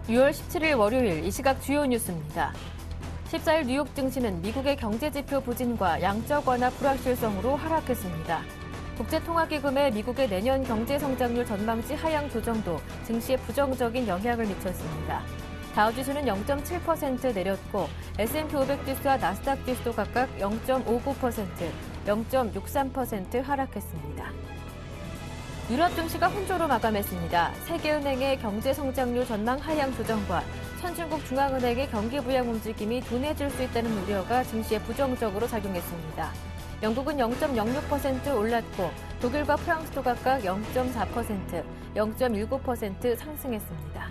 6월 17일 월요일 이 시각 주요 뉴스입니다. 14일 뉴욕 증시는 미국의 경제지표 부진과 양적 완화 불확실성으로 하락했습니다. 국제통화기금의 미국의 내년 경제성장률 전망치 하향 조정도 증시에 부정적인 영향을 미쳤습니다. 다우지수는 0.7% 내렸고 S&P 500 지수와 나스닥 지수도 각각 0.59%, 0.63% 하락했습니다. 유럽 증시가 혼조로 마감했습니다. 세계은행의 경제성장률 전망 하향 조정과 선진국 중앙은행의 경기 부양 움직임이 둔해질 수 있다는 우려가 증시에 부정적으로 작용했습니다. 영국은 0.06% 올랐고 독일과 프랑스도 각각 0.4%, 0.19% 상승했습니다.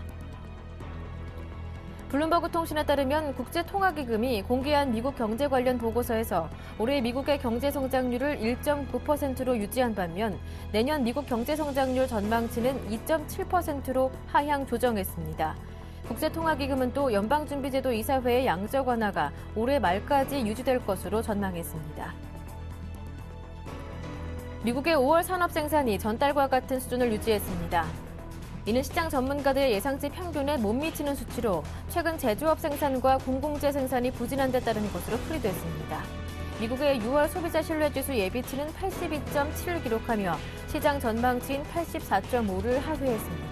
블룸버그 통신에 따르면 국제통화기금이 공개한 미국 경제 관련 보고서에서 올해 미국의 경제성장률을 1.9%로 유지한 반면 내년 미국 경제성장률 전망치는 2.7%로 하향 조정했습니다. 국제통화기금은 또 연방준비제도 이사회의 양적 완화가 올해 말까지 유지될 것으로 전망했습니다. 미국의 5월 산업 생산이 전달과 같은 수준을 유지했습니다. 이는 시장 전문가들의 예상치 평균에 못 미치는 수치로 최근 제조업 생산과 공공재 생산이 부진한 데 따른 것으로 풀이됐습니다. 미국의 6월 소비자 신뢰지수 예비치는 82.7을 기록하며 시장 전망치인 84.5를 하회했습니다.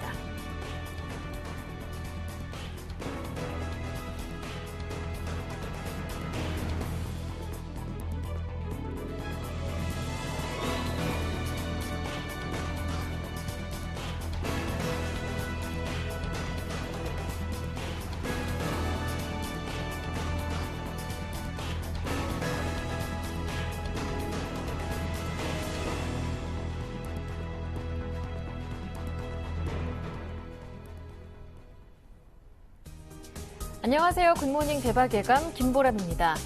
안녕하세요. 굿모닝 대박 예감 김보람입니다.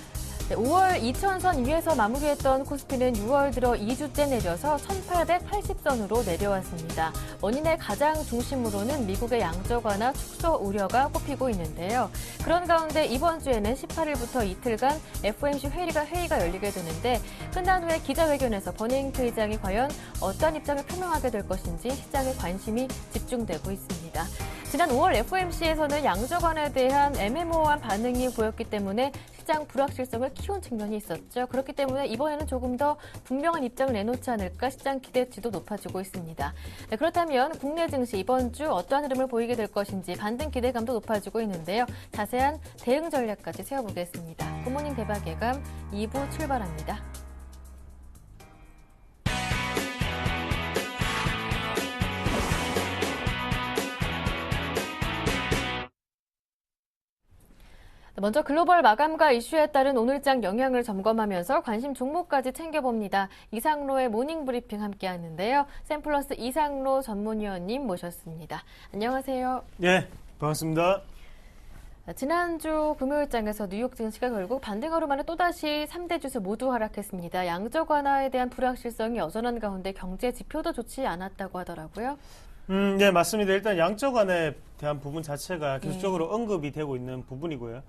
5월 2000선 위에서 마무리했던 코스피는 6월 들어 2주째 내려서 1880선으로 내려왔습니다. 원인의 가장 중심으로는 미국의 양적 완화 축소 우려가 꼽히고 있는데요. 그런 가운데 이번 주에는 18일부터 이틀간 FOMC 회의가 열리게 되는데 끝난 후에 기자회견에서 버닝썬 의장이 과연 어떤 입장을 표명하게 될 것인지 시장의 관심이 집중되고 있습니다. 지난 5월 FOMC에서는 양적 완화에 대한 애매모호한 반응이 보였기 때문에 시장 불확실성을 키운 측면이 있었죠. 그렇기 때문에 이번에는 조금 더 분명한 입장을 내놓지 않을까 시장 기대치도 높아지고 있습니다. 네, 그렇다면 국내 증시 이번 주 어떠한 흐름을 보이게 될 것인지 반등 기대감도 높아지고 있는데요. 자세한 대응 전략까지 세워보겠습니다. 굿모닝 대박 예감 2부 출발합니다. 먼저 글로벌 마감과 이슈에 따른 오늘장 영향을 점검하면서 관심 종목까지 챙겨봅니다. 이상로의 모닝브리핑 함께하는데요. 샘플러스 이상로 전문위원님 모셨습니다. 안녕하세요. 네, 반갑습니다. 지난주 금요일장에서 뉴욕 증시가 결국 반등으로 만에 또다시 3대 주수 모두 하락했습니다. 양적 완화에 대한 불확실성이 여전한 가운데 경제 지표도 좋지 않았다고 하더라고요. 네, 맞습니다. 일단 양적 완화에 대한 부분 자체가 계속적으로 언급이 되고 있는 부분이고요.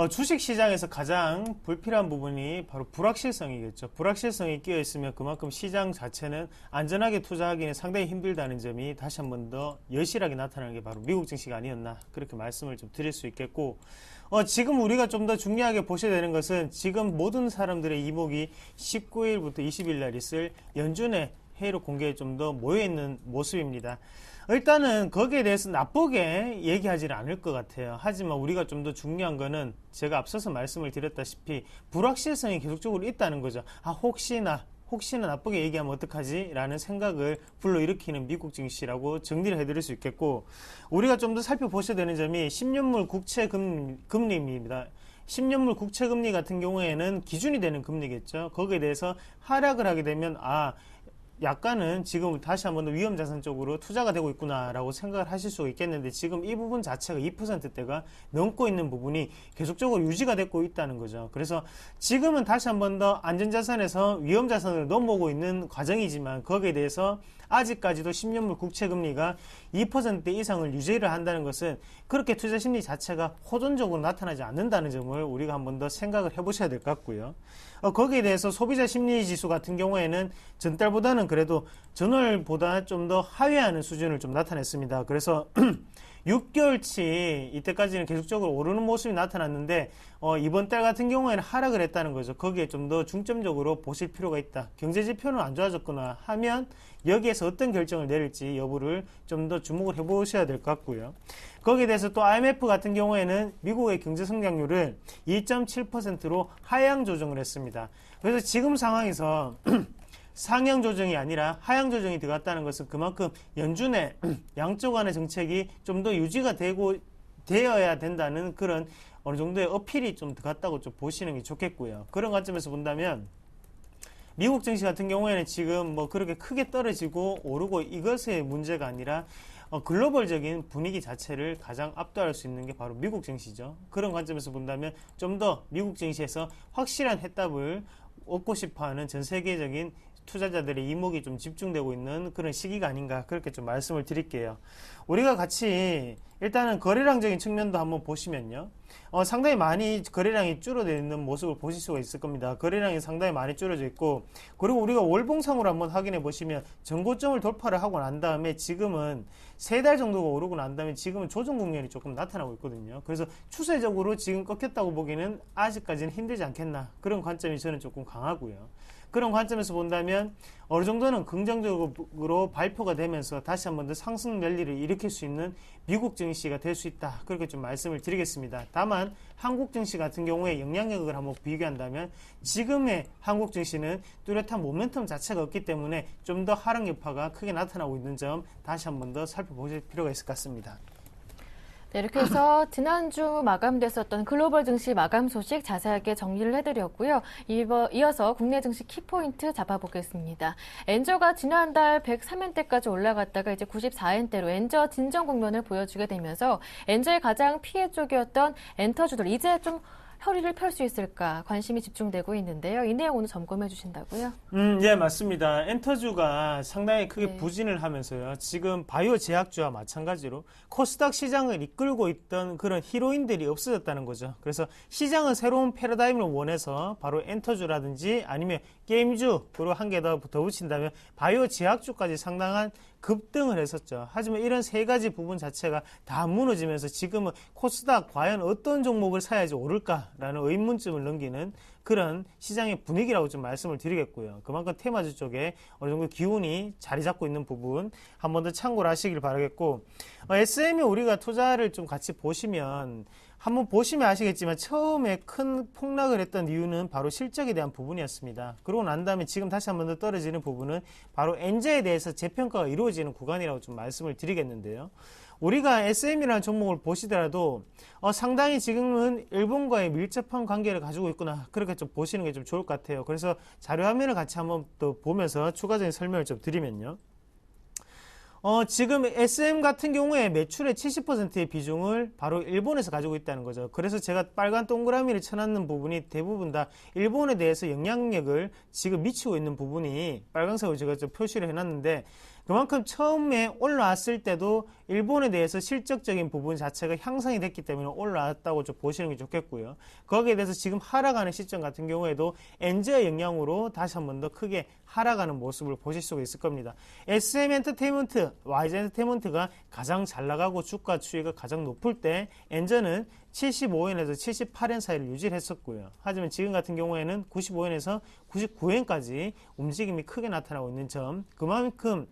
주식 시장에서 가장 불필요한 부분이 바로 불확실성이겠죠. 불확실성이 끼어 있으면 그만큼 시장 자체는 안전하게 투자하기는 상당히 힘들다는 점이 다시 한 번 더 여실하게 나타나는 게 바로 미국 증시가 아니었나 그렇게 말씀을 좀 드릴 수 있겠고, 지금 우리가 좀 더 중요하게 보셔야 되는 것은 지금 모든 사람들의 이목이 19일부터 20일 날 있을 연준의 회의록 공개에 좀 더 모여있는 모습입니다. 일단은 거기에 대해서 나쁘게 얘기하지는 않을 것 같아요. 하지만 우리가 좀 더 중요한 거는 제가 앞서서 말씀을 드렸다시피 불확실성이 계속적으로 있다는 거죠. 혹시나 나쁘게 얘기하면 어떡하지? 라는 생각을 불러일으키는 미국 증시라고 정리를 해드릴 수 있겠고, 우리가 좀 더 살펴보셔야 되는 점이 10년물 국채 금리입니다. 10년물 국채 금리 같은 경우에는 기준이 되는 금리겠죠. 거기에 대해서 하락을 하게 되면 약간은 지금 다시 한번 더 위험자산 쪽으로 투자가 되고 있구나라고 생각을 하실 수 있겠는데, 지금 이 부분 자체가 2%대가 넘고 있는 부분이 계속적으로 유지가 되고 있다는 거죠. 그래서 지금은 다시 한번 더 안전자산에서 위험자산으로 넘어오고 있는 과정이지만 거기에 대해서 아직까지도 10년물 국채금리가 2% 이상을 유지를 한다는 것은 그렇게 투자 심리 자체가 호전적으로 나타나지 않는다는 점을 우리가 한번 더 생각을 해보셔야 될 것 같고요. 거기에 대해서 소비자 심리 지수 같은 경우에는 전달보다는 그래도 전월보다 좀 더 하회하는 수준을 좀 나타냈습니다. 그래서 6개월치 이때까지는 계속적으로 오르는 모습이 나타났는데 이번 달 같은 경우에는 하락을 했다는 거죠. 거기에 좀 더 중점적으로 보실 필요가 있다. 경제 지표는 안 좋아졌거나 하면 여기에서 어떤 결정을 내릴지 여부를 좀 더 주목을 해보셔야 될 것 같고요. 거기에 대해서 또 IMF 같은 경우에는 미국의 경제 성장률을 2.7%로 하향 조정을 했습니다. 그래서 지금 상황에서 상향 조정이 아니라 하향 조정이 들어갔다는 것은 그만큼 연준의 양쪽 간의 정책이 좀 더 유지가 되어야 된다는 그런 어느 정도의 어필이 좀 들어갔다고 좀 보시는 게 좋겠고요. 그런 관점에서 본다면 미국 증시 같은 경우에는 지금 뭐 그렇게 크게 떨어지고 오르고 이것의 문제가 아니라 글로벌적인 분위기 자체를 가장 압도할 수 있는 게 바로 미국 증시죠. 그런 관점에서 본다면 좀 더 미국 증시에서 확실한 해답을 얻고 싶어하는 전 세계적인 투자자들의 이목이 좀 집중되고 있는 그런 시기가 아닌가 그렇게 좀 말씀을 드릴게요. 우리가 같이 일단은 거래량적인 측면도 한번 보시면요. 상당히 많이 거래량이 줄어져 있는 모습을 보실 수가 있을 겁니다. 거래량이 상당히 많이 줄어져 있고 그리고 우리가 월봉상으로 한번 확인해 보시면 전고점을 돌파를 하고 난 다음에 지금은 3달 정도가 오르고 난 다음에 지금은 조정 국면이 조금 나타나고 있거든요. 그래서 추세적으로 지금 꺾였다고 보기는 아직까지는 힘들지 않겠나 그런 관점이 저는 조금 강하고요. 그런 관점에서 본다면 어느 정도는 긍정적으로 발표가 되면서 다시 한번 더 상승 랠리를 일으킬 수 있는 미국 증시가 될 수 있다. 그렇게 좀 말씀을 드리겠습니다. 다만 한국 증시 같은 경우에 영향력을 한번 비교한다면 지금의 한국 증시는 뚜렷한 모멘텀 자체가 없기 때문에 좀 더 하락 여파가 크게 나타나고 있는 점 다시 한번 더 살펴보실 필요가 있을 것 같습니다. 네, 이렇게 해서 지난주 마감됐었던 글로벌 증시 마감 소식 자세하게 정리를 해드렸고요. 이어서 국내 증시 키포인트 잡아보겠습니다. 엔저가 지난달 103엔대까지 올라갔다가 이제 94엔대로 엔저 진정 국면을 보여주게 되면서 엔저의 가장 피해 쪽이었던 엔터주들 이제 좀 허리를 펼 수 있을까 관심이 집중되고 있는데요. 이 내용 오늘 점검해 주신다고요? 예, 맞습니다. 엔터주가 상당히 크게 네. 부진을 하면서요. 지금 바이오 제약주와 마찬가지로 코스닥 시장을 이끌고 있던 그런 히로인들이 없어졌다는 거죠. 그래서 시장은 새로운 패러다임을 원해서 바로 엔터주라든지 아니면 게임주 그리고 한 개 더 붙인다면 바이오 제약주까지 상당한 급등을 했었죠. 하지만 이런 세 가지 부분 자체가 다 무너지면서 지금은 코스닥 과연 어떤 종목을 사야지 오를까라는 의문점을 넘기는 그런 시장의 분위기라고 좀 말씀을 드리겠고요. 그만큼 테마주 쪽에 어느 정도 기운이 자리 잡고 있는 부분 한 번 더 참고를 하시길 바라겠고 SM이 우리가 투자를 좀 같이 보시면 한번 보시면 아시겠지만 처음에 큰 폭락을 했던 이유는 바로 실적에 대한 부분이었습니다. 그러고 난 다음에 지금 다시 한 번 더 떨어지는 부분은 바로 엔저에 대해서 재평가가 이루어지는 구간이라고 좀 말씀을 드리겠는데요. 우리가 SM이라는 종목을 보시더라도 상당히 지금은 일본과의 밀접한 관계를 가지고 있구나 그렇게 좀 보시는 게 좀 좋을 것 같아요. 그래서 자료 화면을 같이 한번 또 보면서 추가적인 설명을 좀 드리면요. 지금 SM 같은 경우에 매출의 70%의 비중을 바로 일본에서 가지고 있다는 거죠. 그래서 제가 빨간 동그라미를 쳐놨는 부분이 대부분 다 일본에 대해서 영향력을 지금 미치고 있는 부분이 빨간색으로 제가 좀 표시를 해놨는데 그만큼 처음에 올라왔을 때도 일본에 대해서 실적적인 부분 자체가 향상이 됐기 때문에 올라왔다고 좀 보시는 게 좋겠고요. 거기에 대해서 지금 하락하는 시점 같은 경우에도 엔저의 영향으로 다시 한 번 더 크게 하락하는 모습을 보실 수가 있을 겁니다. SM 엔터테인먼트, YG 엔터테인먼트가 가장 잘 나가고 주가 추이가 가장 높을 때 엔저는 75엔에서 78엔 사이를 유지를 했었고요. 하지만 지금 같은 경우에는 95엔에서 99엔까지 움직임이 크게 나타나고 있는 점, 그만큼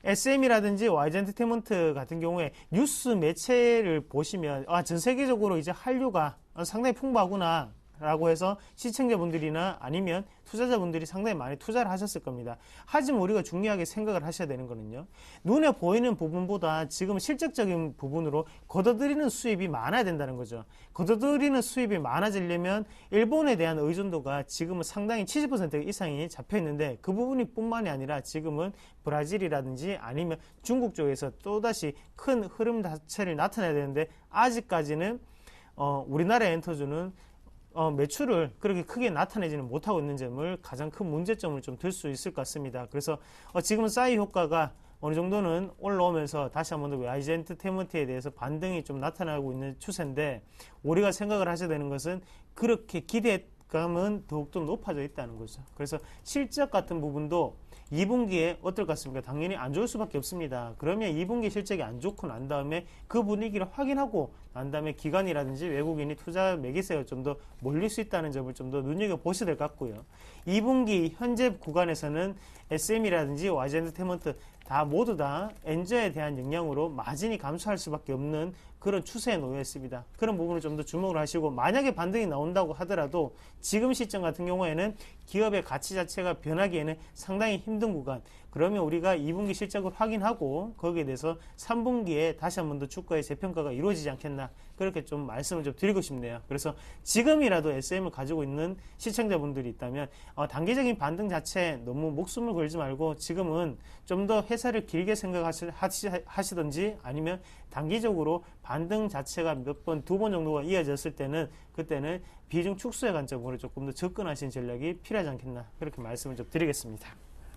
SM이라든지 YG 엔터테인먼트 같은 경우에 뉴스 매체를 보시면 전 세계적으로 이제 한류가 상당히 풍부하구나 라고 해서 시청자분들이나 아니면 투자자분들이 상당히 많이 투자를 하셨을 겁니다. 하지만 우리가 중요하게 생각을 하셔야 되는 거는요. 눈에 보이는 부분보다 지금 실질적인 부분으로 걷어들이는 수입이 많아야 된다는 거죠. 걷어들이는 수입이 많아지려면 일본에 대한 의존도가 지금은 상당히 70% 이상이 잡혀 있는데 그 부분이 뿐만이 아니라 지금은 브라질이라든지 아니면 중국 쪽에서 또다시 큰 흐름 자체를 나타내야 되는데 아직까지는 우리나라의 엔터주는 매출을 그렇게 크게 나타내지는 못하고 있는 점을 가장 큰 문제점을 좀 들 수 있을 것 같습니다. 그래서 지금은 싸이 효과가 어느 정도는 올라오면서 다시 한번 더 YG 엔터테인먼트에 대해서 반등이 좀 나타나고 있는 추세인데 우리가 생각을 하셔야 되는 것은 그렇게 기대감은 더욱더 높아져 있다는 거죠. 그래서 실적 같은 부분도 2분기에 어떨 것 같습니까? 당연히 안 좋을 수밖에 없습니다. 그러면 2분기 실적이 안 좋고 난 다음에 그 분위기를 확인하고 난 다음에 기관이라든지 외국인이 투자 매기세가 좀 더 몰릴 수 있다는 점을 좀 더 눈여겨보셔야 될 것 같고요. 2분기 현재 구간에서는 SM이라든지 YG 엔터테인먼트 다 모두 다 엔저에 대한 영향으로 마진이 감소할 수밖에 없는 그런 추세에 놓여 있습니다. 그런 부분을 좀 더 주목을 하시고, 만약에 반등이 나온다고 하더라도 지금 시점 같은 경우에는 기업의 가치 자체가 변하기에는 상당히 힘든 구간, 그러면 우리가 2분기 실적을 확인하고 거기에 대해서 3분기에 다시 한 번 더 주가의 재평가가 이루어지지 않겠나, 그렇게 좀 말씀을 좀 드리고 싶네요. 그래서 지금이라도 SM을 가지고 있는 시청자분들이 있다면 단기적인 반등 자체에 너무 목숨을 걸지 말고 지금은 좀 더 회사를 길게 생각하시든지, 아니면 단기적으로 반등 자체가 몇 번, 2번 정도가 이어졌을 때는 그때는 비중 축소의 관점으로 조금 더 접근하시는 전략이 필요하지 않겠나, 그렇게 말씀을 좀 드리겠습니다.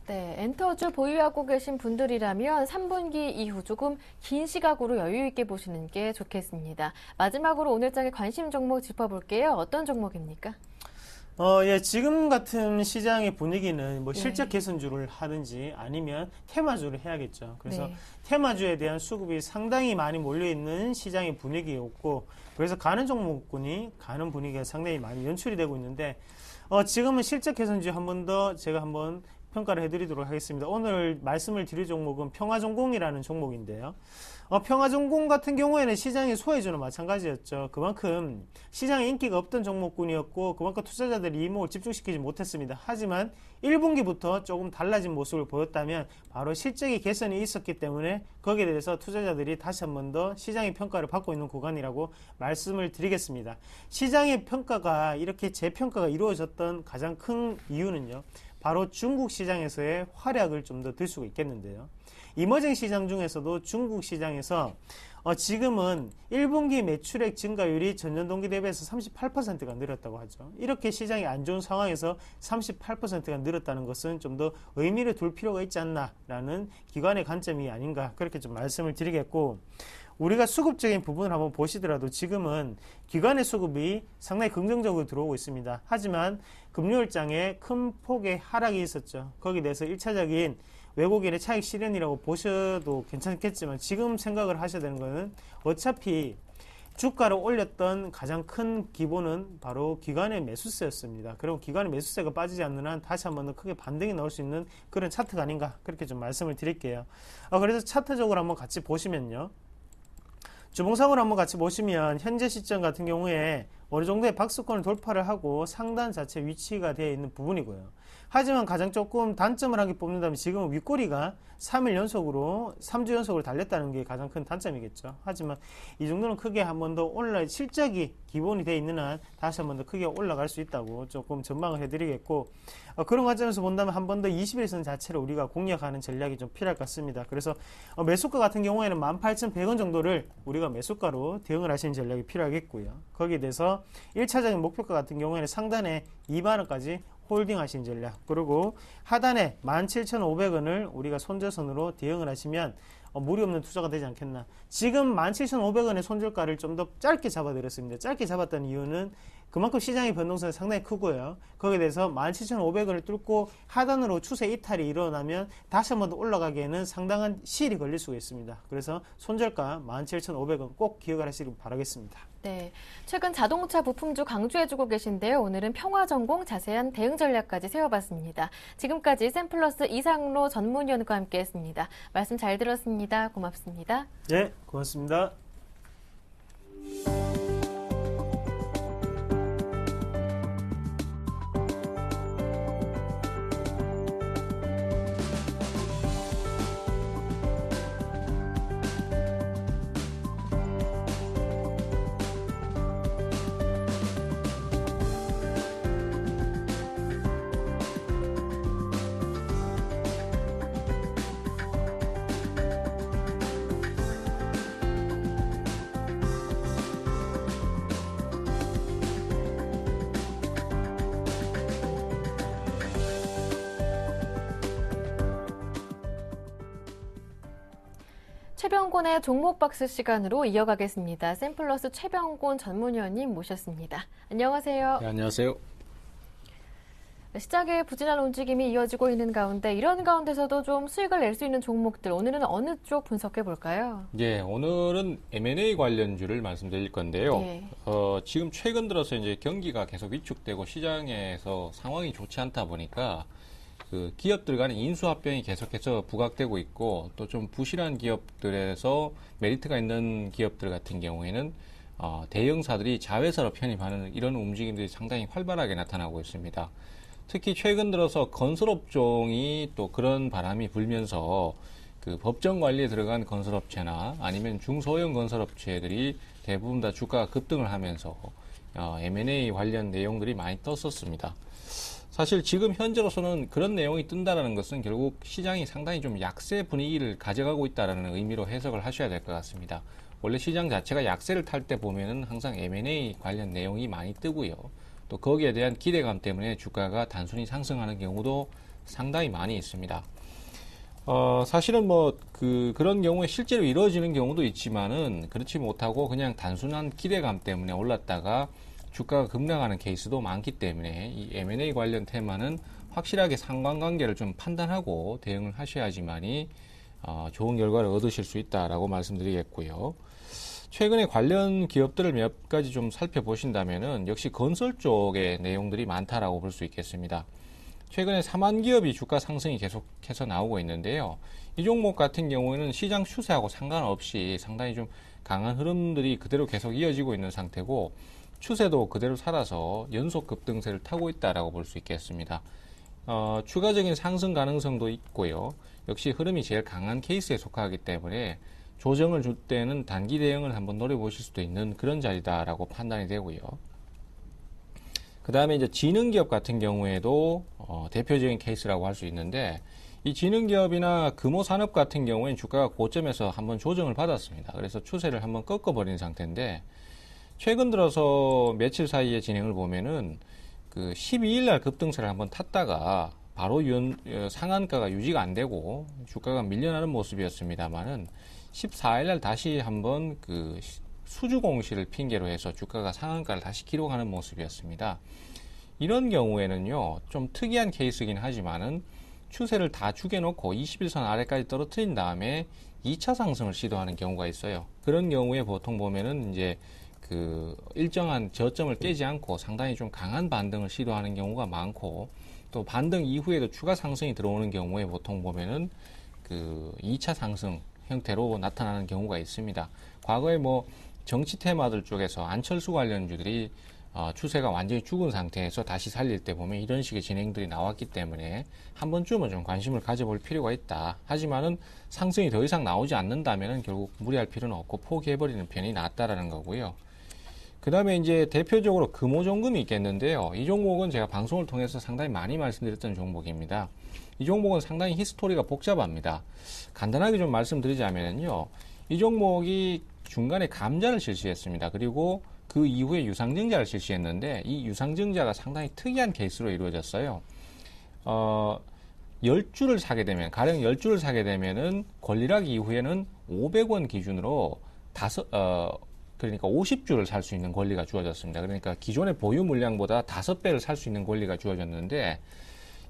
네, 엔터주 보유하고 계신 분들이라면 3분기 이후 조금 긴 시각으로 여유 있게 보시는 게 좋겠습니다. 마지막으로 오늘장의 관심 종목 짚어볼게요. 어떤 종목입니까? 예, 지금 같은 시장의 분위기는 뭐 실적 개선주를 하든지 아니면 테마주를 해야겠죠. 그래서 테마주에 대한 수급이 상당히 많이 몰려있는 시장의 분위기였고, 그래서 가는 종목군이 가는 분위기가 상당히 많이 연출이 되고 있는데, 지금은 실적 개선주 한 번 더 제가 한번 평가를 해드리도록 하겠습니다. 오늘 말씀을 드릴 종목은 평화전공이라는 종목인데요. 평화전공 같은 경우에는 시장의 소외주는 마찬가지였죠. 그만큼 시장에 인기가 없던 종목군이었고, 그만큼 투자자들이 이목을 집중시키지 못했습니다. 하지만 1분기부터 조금 달라진 모습을 보였다면 바로 실적의 개선이 있었기 때문에 거기에 대해서 투자자들이 다시 한 번 더 시장의 평가를 받고 있는 구간이라고 말씀을 드리겠습니다. 시장의 평가가 이렇게 재평가가 이루어졌던 가장 큰 이유는요, 바로 중국 시장에서의 활약을 좀 더 들 수가 있겠는데요. 이머징 시장 중에서도 중국 시장에서 지금은 1분기 매출액 증가율이 전년 동기 대비해서 38%가 늘었다고 하죠. 이렇게 시장이 안 좋은 상황에서 38%가 늘었다는 것은 좀 더 의미를 둘 필요가 있지 않나라는 기관의 관점이 아닌가, 그렇게 좀 말씀을 드리겠고, 우리가 수급적인 부분을 한번 보시더라도 지금은 기관의 수급이 상당히 긍정적으로 들어오고 있습니다. 하지만 금요일장에 큰 폭의 하락이 있었죠. 거기에 대해서 1차적인 외국인의 차익 실현이라고 보셔도 괜찮겠지만, 지금 생각을 하셔야 되는 것은 어차피 주가를 올렸던 가장 큰 기본은 바로 기관의 매수세였습니다. 그리고 기관의 매수세가 빠지지 않는 한 다시 한 번 더 크게 반등이 나올 수 있는 그런 차트가 아닌가, 그렇게 좀 말씀을 드릴게요. 그래서 차트적으로 한번 같이 보시면요, 주봉상으로 한번 같이 보시면 현재 시점 같은 경우에 어느 정도의 박스권을 돌파를 하고 상단 자체 위치가 되어 있는 부분이고요. 하지만 가장 조금 단점을 한 개 뽑는다면 지금은 윗꼬리가 3주 연속으로 달렸다는 게 가장 큰 단점이겠죠. 하지만 이 정도는 크게 한 번 더 실적이 기본이 되어 있는 한 다시 한 번 더 크게 올라갈 수 있다고 조금 전망을 해드리겠고, 그런 관점에서 본다면 한 번 더 21선 자체를 우리가 공략하는 전략이 좀 필요할 것 같습니다. 그래서 매수가 같은 경우에는 18,100원 정도를 우리가 매수가로 대응을 하시는 전략이 필요하겠고요. 거기에 대해서 1차적인 목표가 같은 경우에는 상단에 2만원까지 홀딩 하시는 전략, 그리고 하단에 17,500원을 우리가 손절선으로 대응을 하시면 무리 없는 투자가 되지 않겠나. 지금 17,500원의 손절가를 좀 더 짧게 잡아드렸습니다. 짧게 잡았던 이유는 그만큼 시장의 변동성이 상당히 크고요. 거기에 대해서 17,500원을 뚫고 하단으로 추세 이탈이 일어나면 다시 한 번 더 올라가기에는 상당한 시일이 걸릴 수가 있습니다. 그래서 손절가 17,500원 꼭 기억을 하시길 바라겠습니다. 네, 최근 자동차 부품주 강조해주고 계신데요. 오늘은 평화전공 자세한 대응 전략까지 세워봤습니다. 지금까지 샘플러스 이상로 전문위원과 함께했습니다. 말씀 잘 들었습니다. 고맙습니다. 네, 고맙습니다. 최병곤의 종목박스 시간으로 이어가겠습니다. 샘플러스 최병곤 전문위원님 모셨습니다. 안녕하세요. 네, 안녕하세요. 시장의 부진한 움직임이 이어지고 있는 가운데 이런 가운데서도 좀 수익을 낼 수 있는 종목들 오늘은 어느 쪽 분석해 볼까요? 예, 오늘은 M&A 관련주를 말씀드릴 건데요. 예. 지금 최근 들어서 이제 경기가 계속 위축되고 시장에서 상황이 좋지 않다 보니까 그 기업들 간의 인수합병이 계속해서 부각되고 있고 또 좀 부실한 기업들에서 메리트가 있는 기업들 같은 경우에는 대형사들이 자회사로 편입하는 이런 움직임들이 상당히 활발하게 나타나고 있습니다. 특히 최근 들어서 건설업종이 또 그런 바람이 불면서 그 법정 관리에 들어간 건설업체나 아니면 중소형 건설업체들이 대부분 다 주가가 급등을 하면서 M&A 관련 내용들이 많이 떴었습니다. 사실 지금 현재로서는 그런 내용이 뜬다라는 것은 결국 시장이 상당히 좀 약세 분위기를 가져가고 있다라는 의미로 해석을 하셔야 될 것 같습니다. 원래 시장 자체가 약세를 탈 때 보면은 항상 M&A 관련 내용이 많이 뜨고요. 또 거기에 대한 기대감 때문에 주가가 단순히 상승하는 경우도 상당히 많이 있습니다. 사실은 그런 경우에 실제로 이루어지는 경우도 있지만은 그렇지 못하고 그냥 단순한 기대감 때문에 올랐다가 주가가 급락하는 케이스도 많기 때문에 이 M&A 관련 테마는 확실하게 상관관계를 좀 판단하고 대응을 하셔야지만이 좋은 결과를 얻으실 수 있다라고 말씀드리겠고요. 최근에 관련 기업들을 몇 가지 좀 살펴보신다면은 역시 건설 쪽의 내용들이 많다라고 볼 수 있겠습니다. 최근에 사만 기업이 주가 상승이 계속해서 나오고 있는데요. 이 종목 같은 경우에는 시장 추세하고 상관없이 상당히 좀 강한 흐름들이 그대로 계속 이어지고 있는 상태고 추세도 그대로 살아서 연속 급등세를 타고 있다라고 볼 수 있겠습니다. 추가적인 상승 가능성도 있고요. 역시 흐름이 제일 강한 케이스에 속하기 때문에 조정을 줄 때는 단기 대응을 한번 노려보실 수도 있는 그런 자리다라고 판단이 되고요. 그 다음에 이제 지능기업 같은 경우에도 대표적인 케이스라고 할 수 있는데 이 지능기업이나 금호산업 같은 경우에는 주가가 고점에서 한번 조정을 받았습니다. 그래서 추세를 한번 꺾어버린 상태인데 최근 들어서 며칠 사이의 진행을 보면은 그 12일 날 급등세를 한번 탔다가 바로 상한가가 유지가 안 되고 주가가 밀려나는 모습이었습니다만은 14일 날 다시 한번 그 수주 공시를 핑계로 해서 주가가 상한가를 다시 기록하는 모습이었습니다. 이런 경우에는요, 좀 특이한 케이스이긴 하지만은 추세를 다 죽여놓고 21선 아래까지 떨어뜨린 다음에 2차 상승을 시도하는 경우가 있어요. 그런 경우에 보통 보면은 이제 그 일정한 저점을 깨지 않고 상당히 좀 강한 반등을 시도하는 경우가 많고 또 반등 이후에도 추가 상승이 들어오는 경우에 보통 보면은 그 2차 상승 형태로 나타나는 경우가 있습니다. 과거에 정치 테마들 쪽에서 안철수 관련주들이 추세가 완전히 죽은 상태에서 다시 살릴 때 보면 이런 식의 진행들이 나왔기 때문에 한 번쯤은 좀 관심을 가져볼 필요가 있다. 하지만은 상승이 더 이상 나오지 않는다면은 결국 무리할 필요는 없고 포기해버리는 편이 낫다라는 거고요. 그 다음에 이제 대표적으로 금호종금이 있겠는데요. 이 종목은 제가 방송을 통해서 상당히 많이 말씀드렸던 종목입니다. 이 종목은 상당히 히스토리가 복잡합니다. 간단하게 좀 말씀드리자면요. 이 종목이 중간에 감자를 실시했습니다. 그리고 그 이후에 유상증자를 실시했는데 이 유상증자가 상당히 특이한 케이스로 이루어졌어요. 10주를 사게 되면, 가령 10주를 사게 되면은 권리락 이후에는 500원 기준으로 그러니까 50주를 살 수 있는 권리가 주어졌습니다. 그러니까 기존의 보유 물량보다 5배를 살 수 있는 권리가 주어졌는데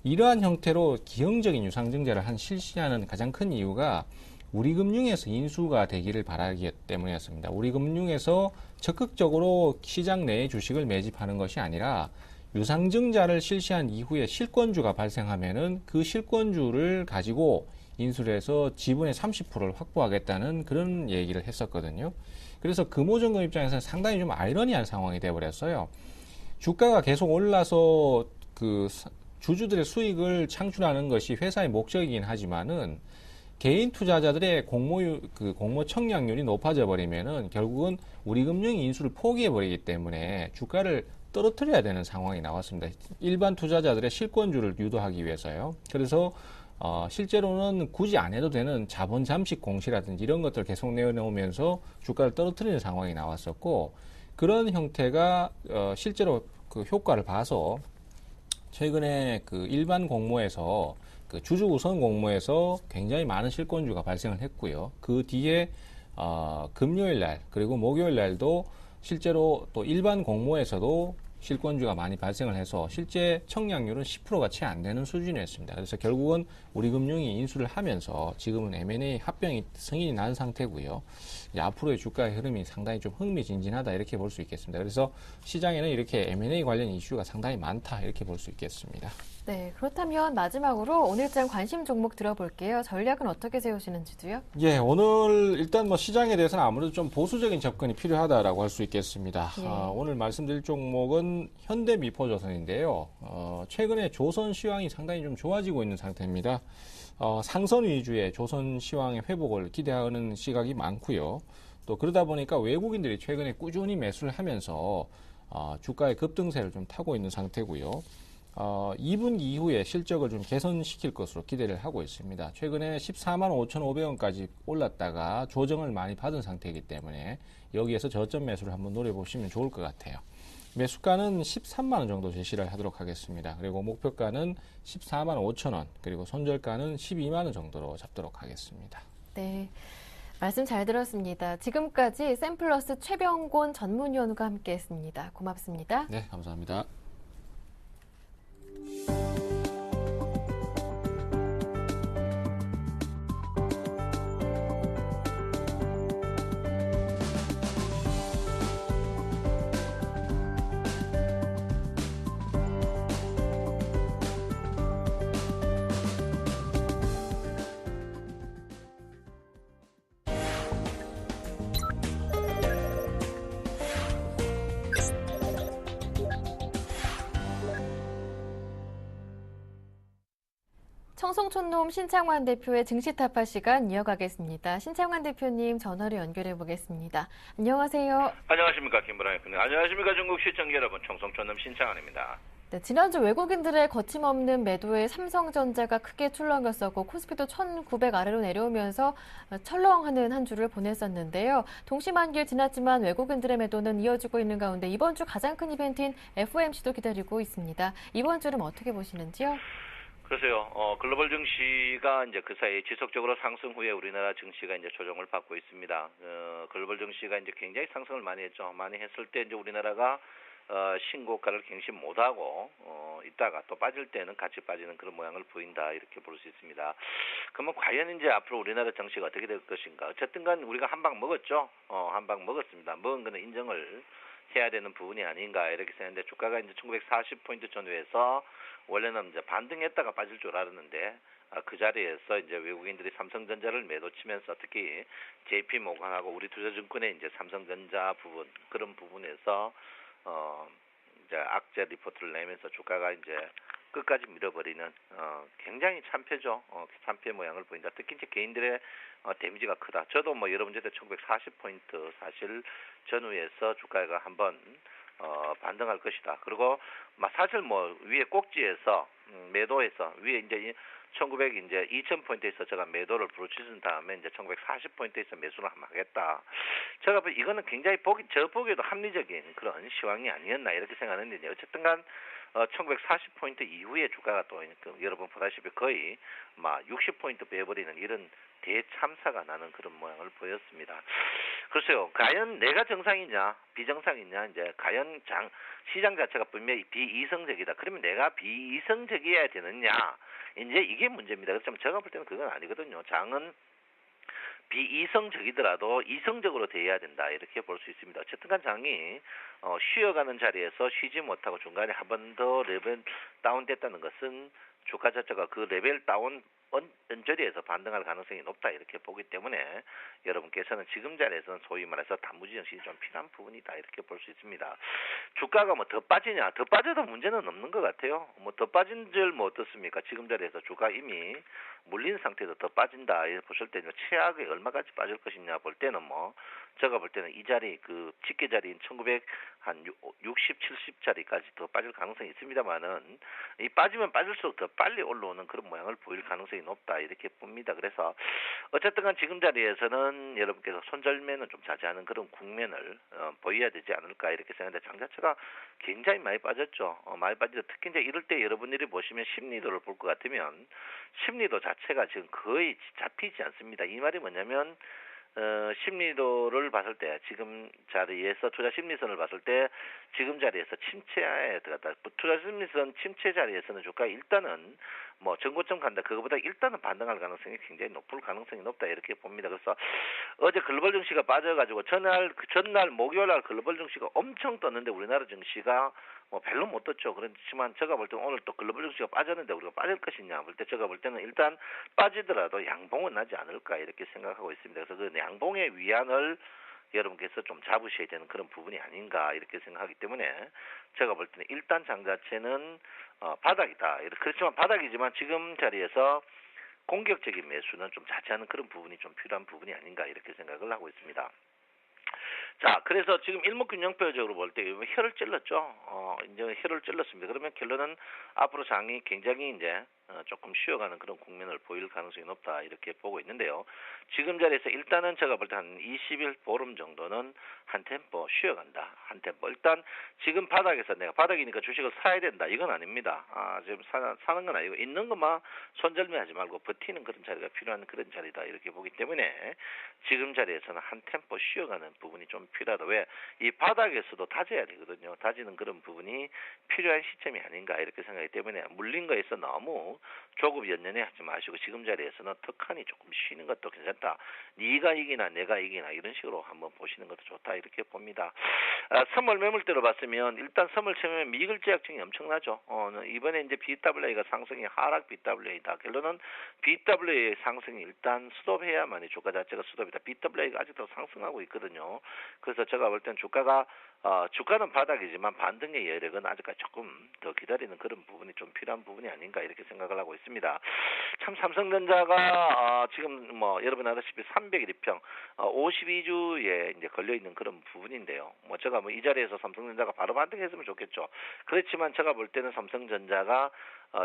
이러한 형태로 기형적인 유상증자를 실시하는 가장 큰 이유가 우리금융에서 인수가 되기를 바라기 때문이었습니다. 우리금융에서 적극적으로 시장 내에 주식을 매집하는 것이 아니라 유상증자를 실시한 이후에 실권주가 발생하면은 그 실권주를 가지고 인수를 해서 지분의 30%를 확보하겠다는 그런 얘기를 했었거든요. 그래서 금호정금 입장에서는 상당히 좀 아이러니한 상황이 되어버렸어요. 주가가 계속 올라서 그 주주들의 수익을 창출하는 것이 회사의 목적이긴 하지만은 개인 투자자들의 공모 청량률이 높아져 버리면은 결국은 우리금융이 인수를 포기해 버리기 때문에 주가를 떨어뜨려야 되는 상황이 나왔습니다. 일반 투자자들의 실권주를 유도하기 위해서요. 그래서 실제로는 굳이 안 해도 되는 자본 잠식 공시라든지 이런 것들을 계속 내놓으면서 주가를 떨어뜨리는 상황이 나왔었고 그런 형태가 실제로 그 효과를 봐서 최근에 그 일반 공모에서 그 주주 우선 공모에서 굉장히 많은 실권주가 발생을 했고요. 그 뒤에 금요일 날 그리고 목요일 날도 실제로 또 일반 공모에서도 실권주가 많이 발생을 해서 실제 청량률은 10%가 채 안 되는 수준이었습니다. 그래서 결국은 우리금융이 인수를 하면서 지금은 M&A 합병이 승인이 난 상태고요. 이제 앞으로의 주가의 흐름이 상당히 좀 흥미진진하다 이렇게 볼 수 있겠습니다. 그래서 시장에는 이렇게 M&A 관련 이슈가 상당히 많다 이렇게 볼 수 있겠습니다. 네, 그렇다면 마지막으로 오늘장 관심 종목 들어볼게요. 전략은 어떻게 세우시는지도요? 예, 오늘 일단 뭐 시장에 대해서는 아무래도 좀 보수적인 접근이 필요하다라고 할 수 있겠습니다. 예. 오늘 말씀드릴 종목은 현대미포조선인데요. 최근에 조선 시황이 상당히 좀 좋아지고 있는 상태입니다. 상선 위주의 조선 시황의 회복을 기대하는 시각이 많고요. 또 그러다 보니까 외국인들이 최근에 꾸준히 매수를 하면서 주가의 급등세를 좀 타고 있는 상태고요. 2분기 이후에 실적을 좀 개선시킬 것으로 기대를 하고 있습니다. 최근에 14만 5,500원까지 올랐다가 조정을 많이 받은 상태이기 때문에 여기에서 저점 매수를 한번 노려보시면 좋을 것 같아요. 매수가는 13만 원 정도 제시를 하도록 하겠습니다. 그리고 목표가는 14만 5천 원, 그리고 손절가는 12만 원 정도로 잡도록 하겠습니다. 네, 말씀 잘 들었습니다. 지금까지 샘플러스 최병곤 전문위원과 함께했습니다. 고맙습니다. 네, 감사합니다. 청송촌놈 신창환 대표의 증시타파 시간 이어가겠습니다. 신창환 대표님 전화로 연결해 보겠습니다. 안녕하세요. 안녕하십니까, 김보라 대표님. 안녕하십니까, 중국 시청자 여러분. 청송촌놈 신창환입니다. 네, 지난주 외국인들의 거침없는 매도에 삼성전자가 크게 출렁였었고 코스피도 1900 아래로 내려오면서 철렁하는 한 주를 보냈었는데요. 동시만기를 지났지만 외국인들의 매도는 이어지고 있는 가운데 이번 주 가장 큰 이벤트인 FOMC도 기다리고 있습니다. 이번 주는 어떻게 보시는지요? 그래서요, 글로벌 증시가 이제 그 사이에 지속적으로 상승 후에 우리나라 증시가 이제 조정을 받고 있습니다. 글로벌 증시가 이제 굉장히 상승을 많이 했죠. 많이 했을 때 이제 우리나라가 신고가를 갱신 못하고 있다가 또 빠질 때는 같이 빠지는 그런 모양을 보인다 이렇게 볼 수 있습니다. 그러면 과연 이제 앞으로 우리나라 정치가 어떻게 될 것인가? 어쨌든간 우리가 한 방 먹었죠. 한 방 먹었습니다. 먹은 거는 인정을 해야 되는 부분이 아닌가 이렇게 생각하는데 주가가 이제 1940포인트 전후에서 원래는 이제 반등했다가 빠질 줄 알았는데 그 자리에서 이제 외국인들이 삼성전자를 매도치면서 특히 JP모건하고 우리투자증권의 이제 삼성전자 부분 그런 부분에서 이제 악재 리포트를 내면서 주가가 이제 끝까지 밀어버리는 굉장히 참패죠. 참패 모양을 보인다. 특히 이제 개인들의 데미지가 크다. 저도 뭐 여러분 전에 1940포인트 사실 전후에서 주가가 한번 반등할 것이다. 그리고 사실 뭐 위에 꼭지에서 매도해서 위에 이제 1900 이제 2000포인트에서 제가 매도를 부르짖은 다음에 이제 1940포인트에서 매수를 한번 하겠다. 제가 이거는 굉장히 저 보기에도 합리적인 그런 시황이 아니었나 이렇게 생각하는데 어쨌든간 1940포인트 이후에 주가가 또 여러분 보다시피 거의 막 60포인트 빼버리는 이런 대참사가 나는 그런 모양을 보였습니다. 글쎄요, 과연 내가 정상이냐 비정상이냐 이제 과연 시장 자체가 분명히 비이성적이다. 그러면 내가 비이성적이어야 되느냐 이제 이게 문제입니다. 그렇지만 제가 볼 때는 그건 아니거든요. 장은 비이성적이더라도 이성적으로 대해야 된다 이렇게 볼 수 있습니다. 어쨌든간 장이 쉬어가는 자리에서 쉬지 못하고 중간에 한 번 더 레벨 다운됐다는 것은 주가 자체가 그 레벨 다운 언저리에서 반등할 가능성이 높다 이렇게 보기 때문에 여러분께서는 지금 자리에서는 소위 말해서 단무지 정신이 좀 필요한 부분이다 이렇게 볼 수 있습니다. 주가가 뭐 더 빠지냐 더 빠져도 문제는 없는 것 같아요. 뭐 더 빠진 줄 뭐 어떻습니까? 지금 자리에서 주가 이미 물린 상태에서 더 빠진다 이렇게 보실 때는 최악에 얼마까지 빠질 것이냐 볼 때는 뭐 제가 볼 때는 이 자리 그 집계 자리인 1900 한 60, 70짜리까지 더 빠질 가능성이 있습니다만은 이 빠지면 빠질수록 더 빨리 올라오는 그런 모양을 보일 가능성이 높다 이렇게 봅니다. 그래서 어쨌든간 지금 자리에서는 여러분께서 손절매는 좀 자제하는 그런 국면을 보여야 되지 않을까 이렇게 생각하는데 장 자체가 굉장히 많이 빠졌죠. 많이 빠지죠. 특히 이제 이럴 때 여러분들이 보시면 심리도를 볼 것 같으면 심리도 자체가 지금 거의 잡히지 않습니다. 이 말이 뭐냐면 심리도를 봤을 때 지금 자리에서 투자 심리선을 봤을 때 지금 자리에서 침체에 들어갔다. 투자 심리선 침체 자리에서는 주가 일단은 뭐 전고점 간다. 그거보다 일단은 반등할 가능성이 굉장히 높을 가능성이 높다 이렇게 봅니다. 그래서 어제 글로벌 증시가 빠져가지고 전날 목요일날 글로벌 증시가 엄청 떴는데 우리나라 증시가 뭐 별로 못 떴죠. 그렇지만 제가 볼 때는 오늘 또 글로벌 증시가 빠졌는데 우리가 빠질 것이냐 볼 때 제가 볼 때는 일단 빠지더라도 양봉은 나지 않을까 이렇게 생각하고 있습니다. 그래서 그 양봉의 위안을 여러분께서 좀 잡으셔야 되는 그런 부분이 아닌가 이렇게 생각하기 때문에 제가 볼 때는 일단 장 자체는 바닥이다. 그렇지만 바닥이지만 지금 자리에서 공격적인 매수는 좀 자제하는 그런 부분이 좀 필요한 부분이 아닌가 이렇게 생각을 하고 있습니다. 자, 그래서 지금 일목균형표적으로 볼 때 혀를 찔렀죠. 이제 혀를 찔렀습니다. 그러면 결론은 앞으로 장이 굉장히 이제 조금 쉬어가는 그런 국면을 보일 가능성이 높다 이렇게 보고 있는데요. 지금 자리에서 일단은 제가 볼 때 한 20일 보름 정도는 한 템포 쉬어간다. 한 템포. 일단 지금 바닥에서 내가 바닥이니까 주식을 사야 된다. 이건 아닙니다. 지금 사는 건 아니고 있는 것만 손절매하지 말고 버티는 그런 자리가 필요한 그런 자리다 이렇게 보기 때문에 지금 자리에서는 한 템포 쉬어가는 부분이 좀 필요하다. 왜? 이 바닥에서도 다져야 되거든요. 다지는 그런 부분이 필요한 시점이 아닌가 이렇게 생각하기 때문에 물린 거에서 너무 조급 연연해 하지 마시고 지금 자리에서는 턱하니 조금 쉬는 것도 괜찮다. 네가 이기나 내가 이기나 이런 식으로 한번 보시는 것도 좋다 이렇게 봅니다. 선물 매물대로 봤으면 일단 선물 채우면 미글 제약증이 엄청나죠. 이번에 이제 BWA가 상승이 하락 BWA다. 결론은 BWA의 상승이 일단 수급해야만이 주가 자체가 수급이다. BWA가 아직도 상승하고 있거든요. 그래서 제가 볼 땐 주가는 바닥이지만 반등의 여력은 아직까지 조금 더 기다리는 그런 부분이 좀 필요한 부분이 아닌가 이렇게 생각을 하고 있습니다. 참 삼성전자가 지금 뭐 여러분 아시다시피 301일평 52주에 이제 걸려 있는 그런 부분인데요. 뭐 제가 뭐 이 자리에서 삼성전자가 바로 반등했으면 좋겠죠. 그렇지만 제가 볼 때는 삼성전자가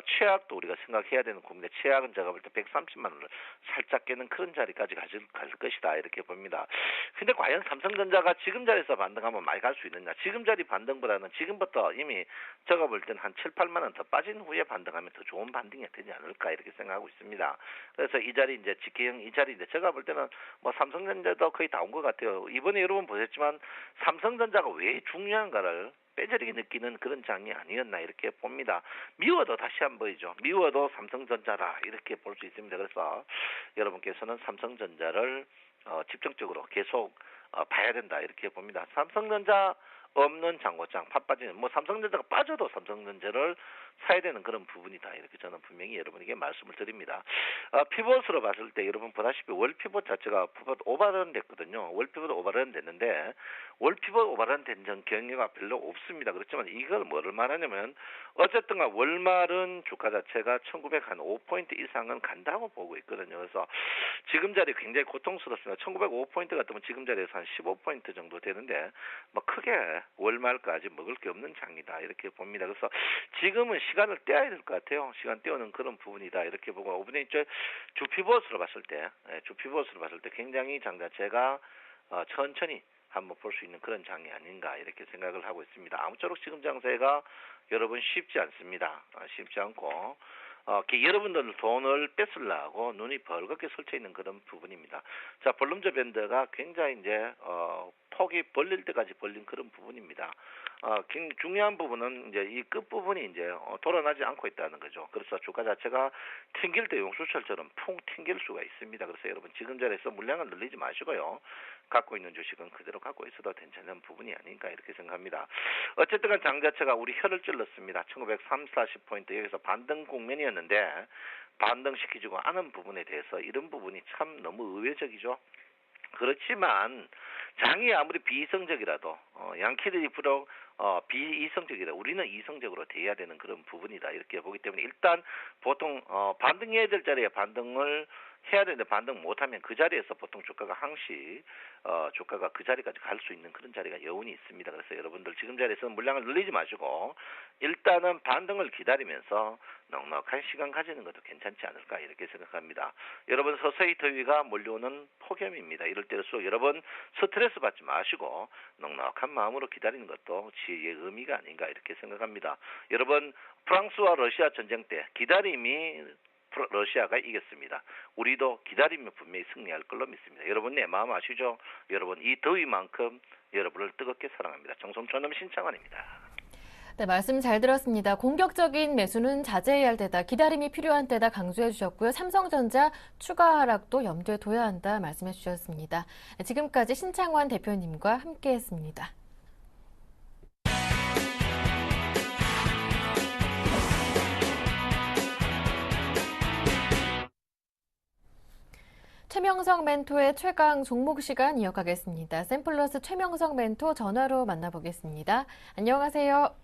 최악도 우리가 생각해야 되는 국민의 최악은 제가 볼 때 130만 원을 살짝 깨는 그런 자리까지 갈 것이다 이렇게 봅니다. 근데 과연 삼성전자가 지금 자리에서 반등하면 많이 갈 수 있느냐? 지금 자리 반등보다는 지금부터 이미 제가 볼 때는 한 7, 8만 원 더 빠진 후에 반등하면 더 좋은 반등이 되지 않을까 이렇게 생각하고 있습니다. 그래서 이 자리 이제 직계형 이 자리인데 제가 볼 때는 뭐 삼성전자도 거의 다 온 것 같아요. 이번에 여러분 보셨지만 삼성전자가 왜 중요한가를 빼저리게 느끼는 그런 장이 아니었나 이렇게 봅니다. 미워도 다시 한번 보이죠. 미워도 삼성전자라 이렇게 볼 수 있습니다. 그래서 여러분께서는 삼성전자를 집중적으로 계속 봐야 된다 이렇게 봅니다. 삼성전자 없는 장고장 팥빠지는 뭐 삼성전자가 빠져도 삼성전자를 사야 되는 그런 부분이다 이렇게 저는 분명히 여러분에게 말씀을 드립니다. 피봇으로 봤을 때 여러분 보다시피 월 피봇 자체가 피봇 오버런 됐거든요. 월 피봇 오버런 됐는데 월 피봇 오버런 된 경우가 별로 없습니다. 그렇지만 이걸 뭐를 말하냐면 어쨌든 월말은 주가 자체가 1905포인트 이상은 간다고 보고 있거든요. 그래서 지금 자리 굉장히 고통스럽습니다. 1905포인트 같으면 지금 자리에서 한 15포인트 정도 되는데 뭐 크게 월말까지 먹을 게 없는 장이다 이렇게 봅니다. 그래서 지금은 시간을 떼야 될 것 같아요. 시간 떼어는 그런 부분이다 이렇게 보고 이번에 이제 주피봇으로 봤을 때 굉장히 장 자체가 천천히 한번 볼 수 있는 그런 장이 아닌가 이렇게 생각을 하고 있습니다. 아무쪼록 지금 장세가 여러분 쉽지 않습니다. 쉽지 않고 여러분들 돈을 뺏으려고 눈이 벌겋게 설쳐 있는 그런 부분입니다. 자, 볼륨저 밴드가 굉장히 이제 폭이 벌릴 때까지 벌린 그런 부분입니다. 중요한 부분은 이제 이 끝 부분이 이제 돌아나지 않고 있다는 거죠. 그래서 주가 자체가 튕길 때 용수철처럼 풍 튕길 수가 있습니다. 그래서 여러분 지금 자리에서 물량을 늘리지 마시고요. 갖고 있는 주식은 그대로 갖고 있어도 괜찮은 부분이 아닌가 이렇게 생각합니다. 어쨌든 장 자체가 우리 혀를 찔렀습니다. 1930, 40포인트 여기서 반등 국면이었는데 반등시키지고 않은 부분에 대해서 이런 부분이 참 너무 의외적이죠. 그렇지만 장이 아무리 비이성적이라도 양키들이 비록 비이성적이라 우리는 이성적으로 대해야 되는 그런 부분이다 이렇게 보기 때문에 일단 보통 반등해야 될 자리에 반등을 해야 되는데 반등 못하면 그 자리에서 보통 주가가 항시 주가가 그 자리까지 갈 수 있는 그런 자리가 여운이 있습니다. 그래서 여러분들 지금 자리에서는 물량을 늘리지 마시고 일단은 반등을 기다리면서 넉넉한 시간 가지는 것도 괜찮지 않을까 이렇게 생각합니다. 여러분 서서히 더위가 몰려오는 폭염입니다. 이럴 때일수록 여러분 스트레스 받지 마시고 넉넉한 마음으로 기다리는 것도 지혜의 의미가 아닌가 이렇게 생각합니다. 여러분 프랑스와 러시아 전쟁 때 기다림이 러시아가 이겼습니다. 우리도 기다리면 분명히 승리할 걸로 믿습니다. 여러분 내 마음 아시죠? 여러분 이 더위만큼 여러분을 뜨겁게 사랑합니다. 정성촌놈 신창환입니다. 네, 말씀 잘 들었습니다. 공격적인 매수는 자제해야 할 때다, 기다림이 필요한 때다 강조해 주셨고요. 삼성전자 추가 하락도 염두에 둬야 한다 말씀해 주셨습니다. 네, 지금까지 신창환 대표님과 함께했습니다. 최명성 멘토의 최강 종목 시간 이어가겠습니다. 샘플러스 최명성 멘토 전화로 만나보겠습니다. 안녕하세요.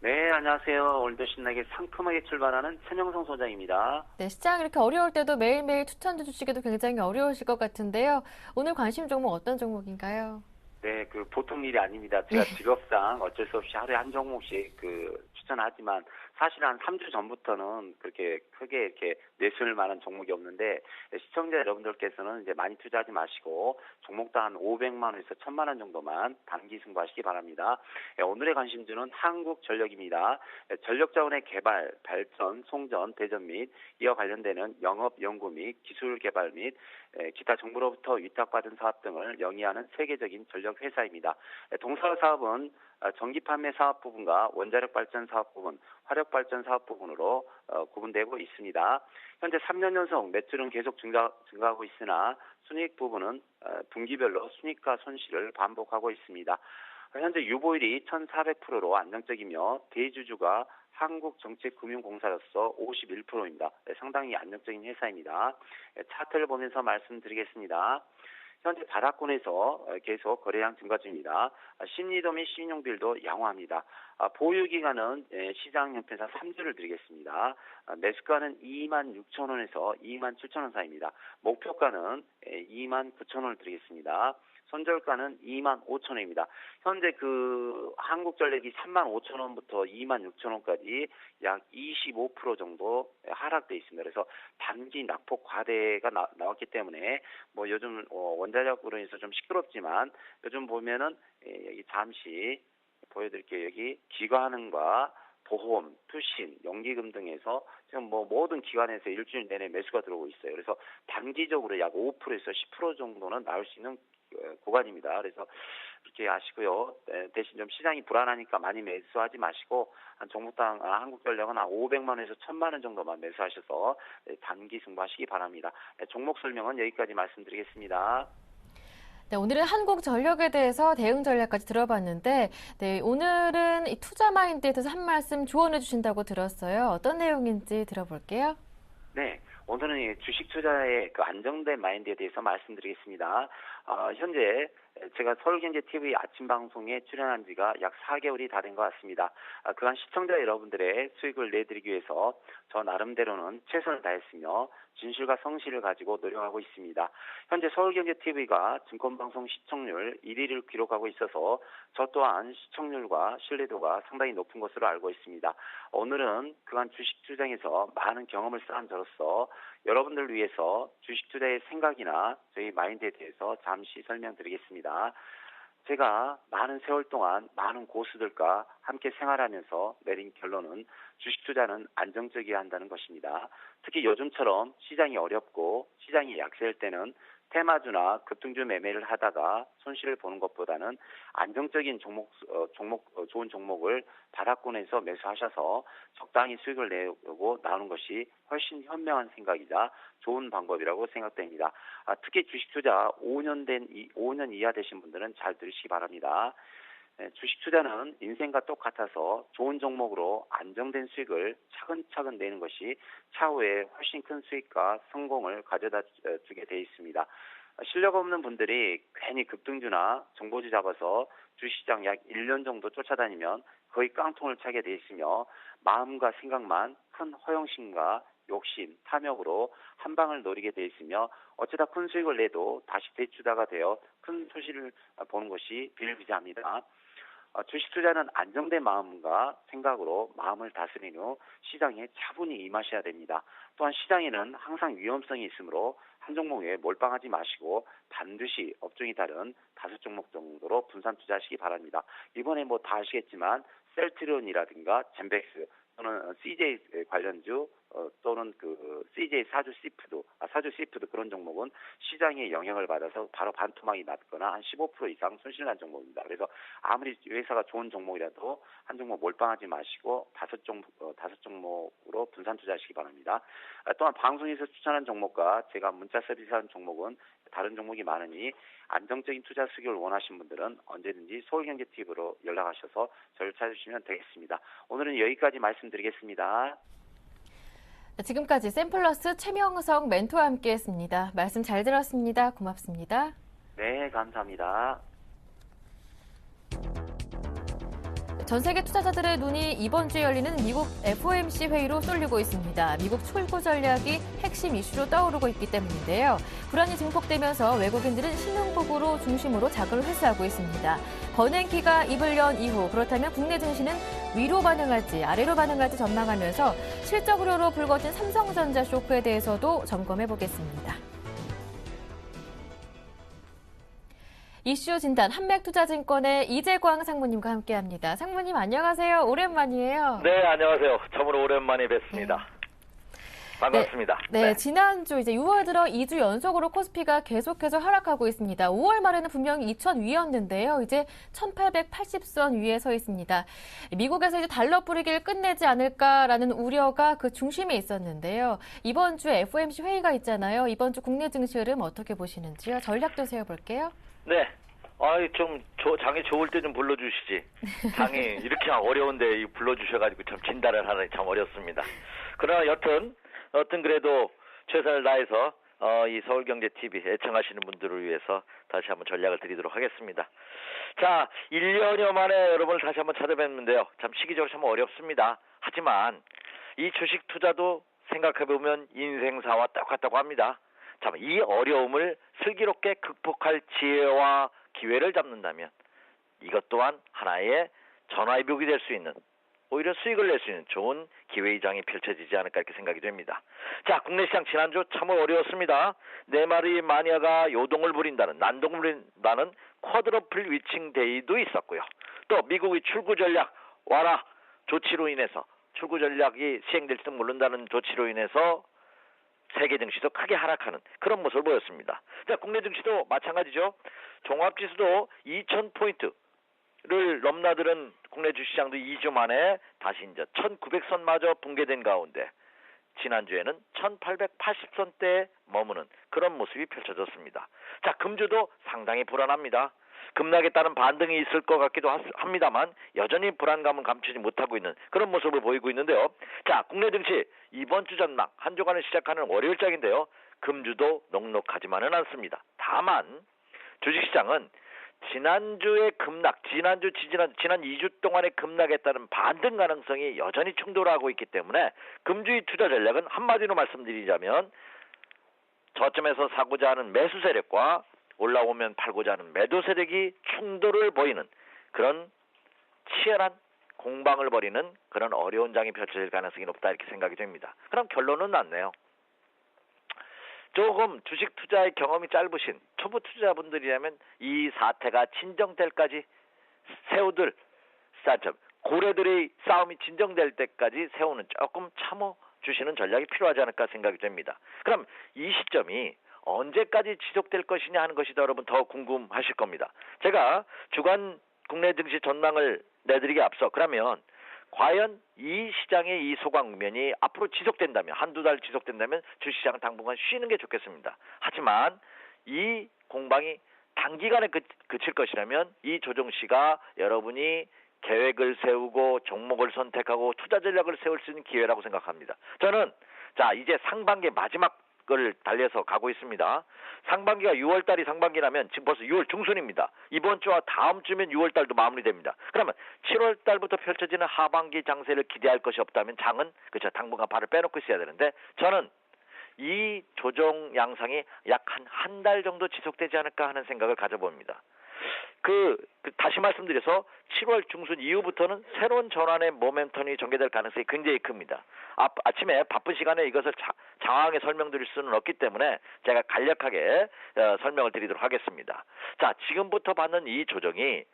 네, 안녕하세요. 오늘도 신나게 상큼하게 출발하는 최명성 소장입니다. 네, 시장 이렇게 어려울 때도 매일매일 추천해 주시기도 굉장히 어려우실 것 같은데요. 오늘 관심 종목 어떤 종목인가요? 네, 보통 일이 아닙니다. 제가 직업상 어쩔 수 없이 하루에 한 종목씩 추천하지만 사실 한 3주 전부터는 그렇게 크게 이렇게 내놓을 만한 종목이 없는데 시청자 여러분들께서는 이제 많이 투자하지 마시고 종목당 한 500만 원에서 1000만 원 정도만 단기 승부하시기 바랍니다. 오늘의 관심주는 한국전력입니다. 전력 자원의 개발, 발전, 송전, 대전 및 이와 관련되는 영업, 연구 및 기술 개발 및 기타 정부로부터 위탁받은 사업 등을 영위하는 세계적인 전력 회사입니다. 동사 사업은 전기 판매 사업 부분과 원자력 발전 사업 부분, 화력 발전 사업 부분으로 구분되고 있습니다. 현재 3년 연속 매출은 계속 증가하고 있으나 순이익 부분은 분기별로 순이익과 손실을 반복하고 있습니다. 현재 유보율이 1,400%로 안정적이며 대주주가 한국정책금융공사로서 51%입니다. 상당히 안정적인 회사입니다. 차트를 보면서 말씀드리겠습니다. 현재 바닥권에서 계속 거래량 증가 중입니다. 심리도 및 신용들도 양호합니다. 보유기간은 시장 형편상 3주를 드리겠습니다. 매수가는 26,000원에서 27,000원 사이입니다. 목표가는 29,000원을 드리겠습니다. 손절가는 25,000원입니다. 현재 한국전력이 35,000원부터 26,000원까지 약 25% 정도 하락돼 있습니다. 그래서 단기 낙폭 과대가 나왔기 때문에 요즘 원자력으로 해서 좀 시끄럽지만 요즘 보면은 여기 잠시 보여드릴게요. 여기 기관은과 보험, 투신, 연기금 등에서 지금 모든 기관에서 일주일 내내 매수가 들어오고 있어요. 그래서 단기적으로 약 5%에서 10% 정도는 나올 수 있는 구간입니다. 그래서 이렇게 아시고요. 대신 좀 시장이 불안하니까 많이 매수하지 마시고 한 종목당 한국전력은 한 500만 원에서 1000만 원 정도만 매수하셔서 단기 승부하시기 바랍니다. 종목 설명은 여기까지 말씀드리겠습니다. 네, 오늘은 한국전력에 대해서 대응 전략까지 들어봤는데, 네, 오늘은 이 투자 마인드에 대해서 한 말씀 조언해 주신다고 들었어요. 어떤 내용인지 들어볼게요. 네, 오늘은 주식 투자의 안정된 마인드에 대해서 말씀드리겠습니다. 현재 제가 서울경제TV 아침 방송에 출연한 지가 약 4개월이 다 된 것 같습니다. 그간 시청자 여러분들의 수익을 내드리기 위해서 저 나름대로는 최선을 다했으며 진실과 성실을 가지고 노력하고 있습니다. 현재 서울경제TV가 증권방송 시청률 1위를 기록하고 있어서 저 또한 시청률과 신뢰도가 상당히 높은 것으로 알고 있습니다. 오늘은 그간 주식 투자에서 많은 경험을 쌓은 저로서 여러분들을 위해서 주식 투자의 생각이나 저희 마인드에 대해서 잠시 설명드리겠습니다. 제가 많은 세월 동안 많은 고수들과 함께 생활하면서 내린 결론은 주식 투자는 안정적이어야 한다는 것입니다. 특히 요즘처럼 시장이 어렵고 시장이 약세일 때는 테마주나 급등주 매매를 하다가 손실을 보는 것보다는 안정적인 좋은 종목을 바닥권에서 매수하셔서 적당히 수익을 내고 나오는 것이 훨씬 현명한 생각이자 좋은 방법이라고 생각됩니다. 특히 주식 투자 5년 이하 되신 분들은 잘 들으시기 바랍니다. 주식 투자는 인생과 똑같아서 좋은 종목으로 안정된 수익을 차근차근 내는 것이 차후에 훨씬 큰 수익과 성공을 가져다 주게 되어 있습니다. 실력 없는 분들이 괜히 급등주나 정보주 잡아서 주식시장 약 1년 정도 쫓아다니면 거의 깡통을 차게 되어 있으며 마음과 생각만 큰 허영심과 욕심, 탐욕으로 한 방을 노리게 돼 있으며 어쩌다 큰 수익을 내도 다시 대주다가 되어 큰 손실을 보는 것이 비일비재합니다. 주식 투자는 안정된 마음과 생각으로 마음을 다스린 후 시장에 차분히 임하셔야 됩니다. 또한 시장에는 항상 위험성이 있으므로 한 종목에 몰빵하지 마시고 반드시 업종이 다른 5종목 정도로 분산 투자하시기 바랍니다. 이번에 다 아시겠지만 셀트리온이라든가 젠백스 또는 CJ 관련주 또는 그 CJ 사주 시푸드 그런 종목은 시장의 영향을 받아서 바로 반토막이 났거나 한 15% 이상 손실 난 종목입니다. 그래서 아무리 회사가 좋은 종목이라도 한 종목 몰빵하지 마시고 다섯 종목으로 분산 투자하시기 바랍니다. 또한 방송에서 추천한 종목과 제가 문자 서비스한 종목은 다른 종목이 많으니 안정적인 투자 수익을 원하시는 분들은 언제든지 서울경제TV로 연락하셔서 저를 찾으시면 되겠습니다. 오늘은 여기까지 말씀드리겠습니다. 지금까지 샘플러스 최명석 멘토와 함께했습니다. 말씀 잘 들었습니다. 고맙습니다. 네, 감사합니다. 전 세계 투자자들의 눈이 이번 주에 열리는 미국 FOMC 회의로 쏠리고 있습니다. 미국 출구 전략이 핵심 이슈로 떠오르고 있기 때문인데요. 불안이 증폭되면서 외국인들은 신흥국으로 중심으로 자금을 회수하고 있습니다. 버냉키가 입을 연 이후 그렇다면 국내 증시는 위로 반응할지 아래로 반응할지 전망하면서 실적 우려로 불거진 삼성전자 쇼크에 대해서도 점검해 보겠습니다. 이슈 진단 한맥투자증권의 이재광 상무님과 함께합니다. 상무님 안녕하세요. 오랜만이에요. 네, 안녕하세요. 참으로 오랜만에 뵙습니다. 반갑습니다. 네, 지난주 이제 6월 들어 2주 연속으로 코스피가 계속해서 하락하고 있습니다. 5월 말에는 분명히 2,000 위였는데요. 이제 1,880선 위에 서 있습니다. 미국에서 이제 달러 뿌리기를 끝내지 않을까라는 우려가 그 중심에 있었는데요. 이번 주에 FOMC 회의가 있잖아요. 이번 주 국내 증시 흐름 어떻게 보시는지요? 전략도 세워볼게요. 네. 장이 좋을 때 좀 불러주시지. 장이 이렇게 어려운데 불러주셔가지고 참 진단을 하느니 참 어렵습니다. 그러나 여튼 그래도 최선을 다해서 이 서울경제TV 애청하시는 분들을 위해서 다시 한번 전략을 드리도록 하겠습니다. 자, 1년여 만에 여러분을 다시 한번 찾아뵙는데요. 참 시기적으로 참 어렵습니다. 하지만 이 주식 투자도 생각해보면 인생사와 똑같다고 합니다. 참, 이 어려움을 슬기롭게 극복할 지혜와 기회를 잡는다면 이것 또한 하나의 전화위복이 될 수 있는, 오히려 수익을 낼 수 있는 좋은 기회의장이 펼쳐지지 않을까 이렇게 생각이 됩니다. 자, 국내 시장 지난주 참 어려웠습니다. 네 마리 마녀가 요동을 부린다는, 난동을 부린다는 쿼드러플 위칭 데이도 있었고요. 또 미국의 출구 전략 와라 조치로 인해서, 출구 전략이 시행될지도 모른다는 조치로 인해서 세계 증시도 크게 하락하는 그런 모습을 보였습니다. 자, 국내 증시도 마찬가지죠. 종합지수도 2,000포인트를 넘나드는 국내 주시장도 2주 만에 다시 이제 1,900선마저 붕괴된 가운데 지난주에는 1,880선대에 머무는 그런 모습이 펼쳐졌습니다. 자, 금주도 상당히 불안합니다. 급락에 따른 반등이 있을 것 같기도 합니다만 여전히 불안감은 감추지 못하고 있는 그런 모습을 보이고 있는데요. 자, 국내 증시 이번 주 전망 한 주간을 시작하는 월요일장인데요. 금주도 넉넉하지만은 않습니다. 다만 주식시장은 지난주의 급락, 지난 2주 동안의 급락에 따른 반등 가능성이 여전히 충돌하고 있기 때문에 금주의 투자 전략은 한마디로 말씀드리자면 저점에서 사고자 하는 매수 세력과 올라오면 팔고자 하는 매도 세력이 충돌을 보이는 그런 치열한 공방을 벌이는 그런 어려운 장이 펼쳐질 가능성이 높다 이렇게 생각이 됩니다. 그럼 결론은 났네요. 조금 주식 투자의 경험이 짧으신 초보 투자분들이라면 이 사태가 진정될까지 새우들, 고래들의 싸움이 진정될 때까지 새우는 조금 참아주시는 전략이 필요하지 않을까 생각이 됩니다. 그럼 이 시점이 언제까지 지속될 것이냐 하는 것이 여러분 더 궁금하실 겁니다. 제가 주간 국내 증시 전망을 내드리기 앞서 그러면 과연 이 시장의 이 소강면이 앞으로 지속된다면 한두 달 지속된다면 주시장은 당분간 쉬는 게 좋겠습니다. 하지만 이 공방이 단기간에 그칠 것이라면 이 조정시가 여러분이 계획을 세우고 종목을 선택하고 투자 전략을 세울 수 있는 기회라고 생각합니다. 저는 자 이제 상반기 마지막을 달려서 가고 있습니다. 상반기가 6월달이 상반기라면 지금 벌써 6월 중순입니다. 이번 주와 다음 주면 6월달도 마무리됩니다. 그러면 7월달부터 펼쳐지는 하반기 장세를 기대할 것이 없다면 장은 그렇죠 당분간 발을 빼놓고 있어야 되는데 저는 이 조정 양상이 약 한 달 정도 지속되지 않을까 하는 생각을 가져봅니다. 다시 말씀드려서 7월 중순 이후부터는 새로운 전환의 모멘텀이 전개될 가능성이 굉장히 큽니다. 아침에 바쁜 시간에 이것을 장황하게 설명드릴 수는 없기 때문에 제가 간략하게 설명을 드리도록 하겠습니다. 자, 지금부터 받는 이 조정이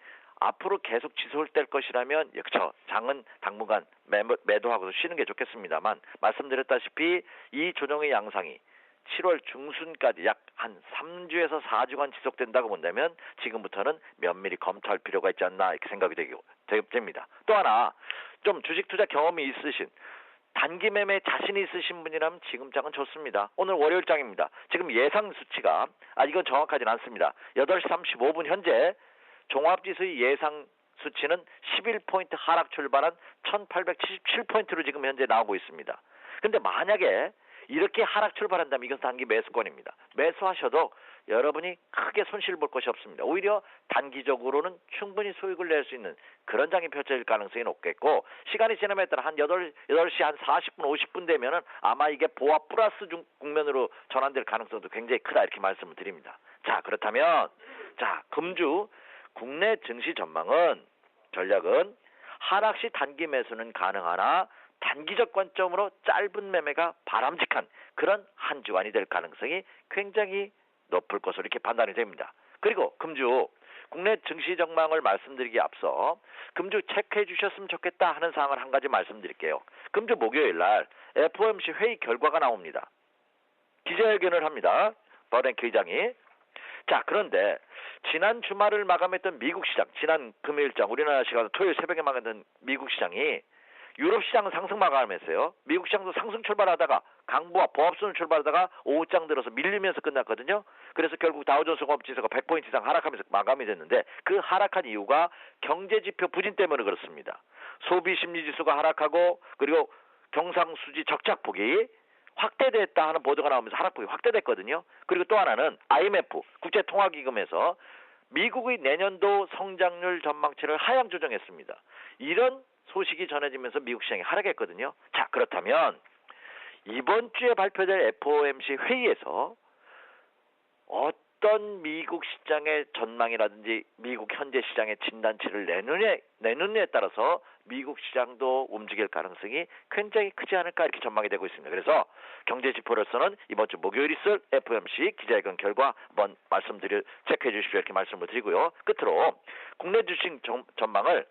앞으로 계속 지속될 것이라면 그렇죠. 장은 당분간 매도하고서 쉬는 게 좋겠습니다만 말씀드렸다시피 이 조정의 양상이 7월 중순까지 약 한 3주에서 4주간 지속된다고 본다면 지금부터는 면밀히 검토할 필요가 있지 않나 이렇게 생각이 됩니다. 또 하나 좀 주식 투자 경험이 있으신 단기 매매 자신이 있으신 분이라면 지금 장은 좋습니다. 오늘 월요일장입니다. 지금 예상 수치가 이건 정확하진 않습니다. 8시 35분 현재 종합지수의 예상 수치는 11포인트 하락 출발한 1877포인트로 지금 현재 나오고 있습니다. 그런데 만약에 이렇게 하락 출발한다면 이건 단기 매수권입니다. 매수하셔도 여러분이 크게 손실 볼 것이 없습니다. 오히려 단기적으로는 충분히 수익을 낼 수 있는 그런 장이 펼쳐질 가능성이 높겠고 시간이 지남에 따라 한 8시 한 40분 50분 되면은 아마 이게 보합 플러스 국면으로 전환될 가능성도 굉장히 크다 이렇게 말씀을 드립니다. 자 그렇다면 금주 국내 증시 전략은 하락 시 단기 매수는 가능하나 단기적 관점으로 짧은 매매가 바람직한 그런 한 주간이 될 가능성이 굉장히 높을 것으로 이렇게 판단이 됩니다. 그리고 금주 국내 증시 전망을 말씀드리기에 앞서 금주 체크해 주셨으면 좋겠다 하는 사항을 한 가지 말씀드릴게요. 금주 목요일 날 FOMC 회의 결과가 나옵니다. 기자회견을 합니다. 버냉키 의장이. 그런데 지난 주말을 마감했던 미국 시장, 지난 금요일장 우리나라 시간 토요일 새벽에 마감했던 미국 시장이 유럽 시장은 상승 마감했어요. 미국 시장도 상승 출발하다가 강보와 보합선을 출발하다가 오후장 들어서 밀리면서 끝났거든요. 그래서 결국 다우존스 공업지수가 100포인트 이상 하락하면서 마감이 됐는데 그 하락한 이유가 경제지표 부진 때문에 그렇습니다. 소비심리지수가 하락하고 그리고 경상수지 적자폭이 확대됐다 하는 보도가 나오면서 하락폭이 확대됐거든요. 그리고 또 하나는 IMF 국제통화기금에서 미국의 내년도 성장률 전망치를 하향 조정했습니다. 이런 소식이 전해지면서 미국 시장이 하락했거든요. 그렇다면 이번 주에 발표될 FOMC 회의에서 어떤 미국 시장의 전망이라든지 미국 현재 시장의 진단치를 내느냐에 따라서 미국 시장도 움직일 가능성이 굉장히 크지 않을까 이렇게 전망이 되고 있습니다. 그래서 경제지표로서는 이번 주 목요일 있을 FOMC 기자회견 결과 한번 체크해 주십시오 이렇게 말씀을 드리고요. 끝으로 국내 주식 전망을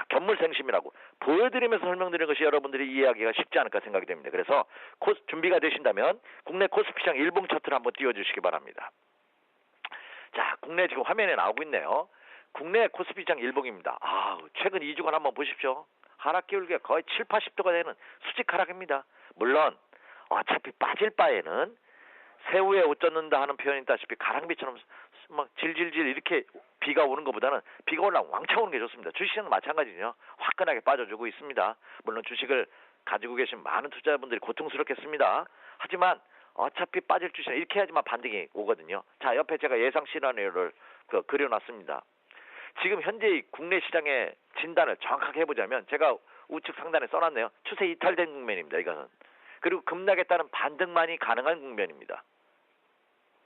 견물생심이라고 보여드리면서 설명드리는 것이 여러분들이 이해하기가 쉽지 않을까 생각이 됩니다. 그래서 준비가 되신다면 국내 코스피 시장 일봉 차트를 한번 띄워주시기 바랍니다. 국내 지금 화면에 나오고 있네요. 국내 코스피 시장 일봉입니다. 최근 2주간 한번 보십시오. 하락 기울기가 거의 7, 80도가 되는 수직 하락입니다. 물론 어차피 빠질 바에는 새우에 옷 젖는다 하는 표현이 있다시피 가랑비처럼 막 질질질 이렇게 비가 오는 것보다는 비가 올라오면 왕창 오는 게 좋습니다. 주식시장은 마찬가지죠. 화끈하게 빠져주고 있습니다. 물론 주식을 가지고 계신 많은 투자자분들이 고통스럽겠습니다. 하지만 어차피 빠질 주식은 이렇게 해야지만 반등이 오거든요. 옆에 제가 예상 시나리오를 그려놨습니다. 지금 현재 국내 시장의 진단을 정확하게 해보자면 제가 우측 상단에 써놨네요. 추세 이탈된 국면입니다. 이거는. 그리고 급락에 따른 반등만이 가능한 국면입니다.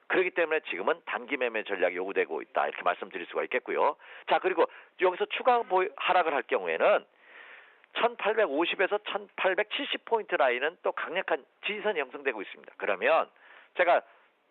그렇기 때문에 지금은 단기 매매 전략이 요구되고 있다 이렇게 말씀드릴 수가 있겠고요. 그리고 여기서 추가 하락을 할 경우에는 1850에서 1870포인트 라인은 또 강력한 지지선이 형성되고 있습니다. 그러면 제가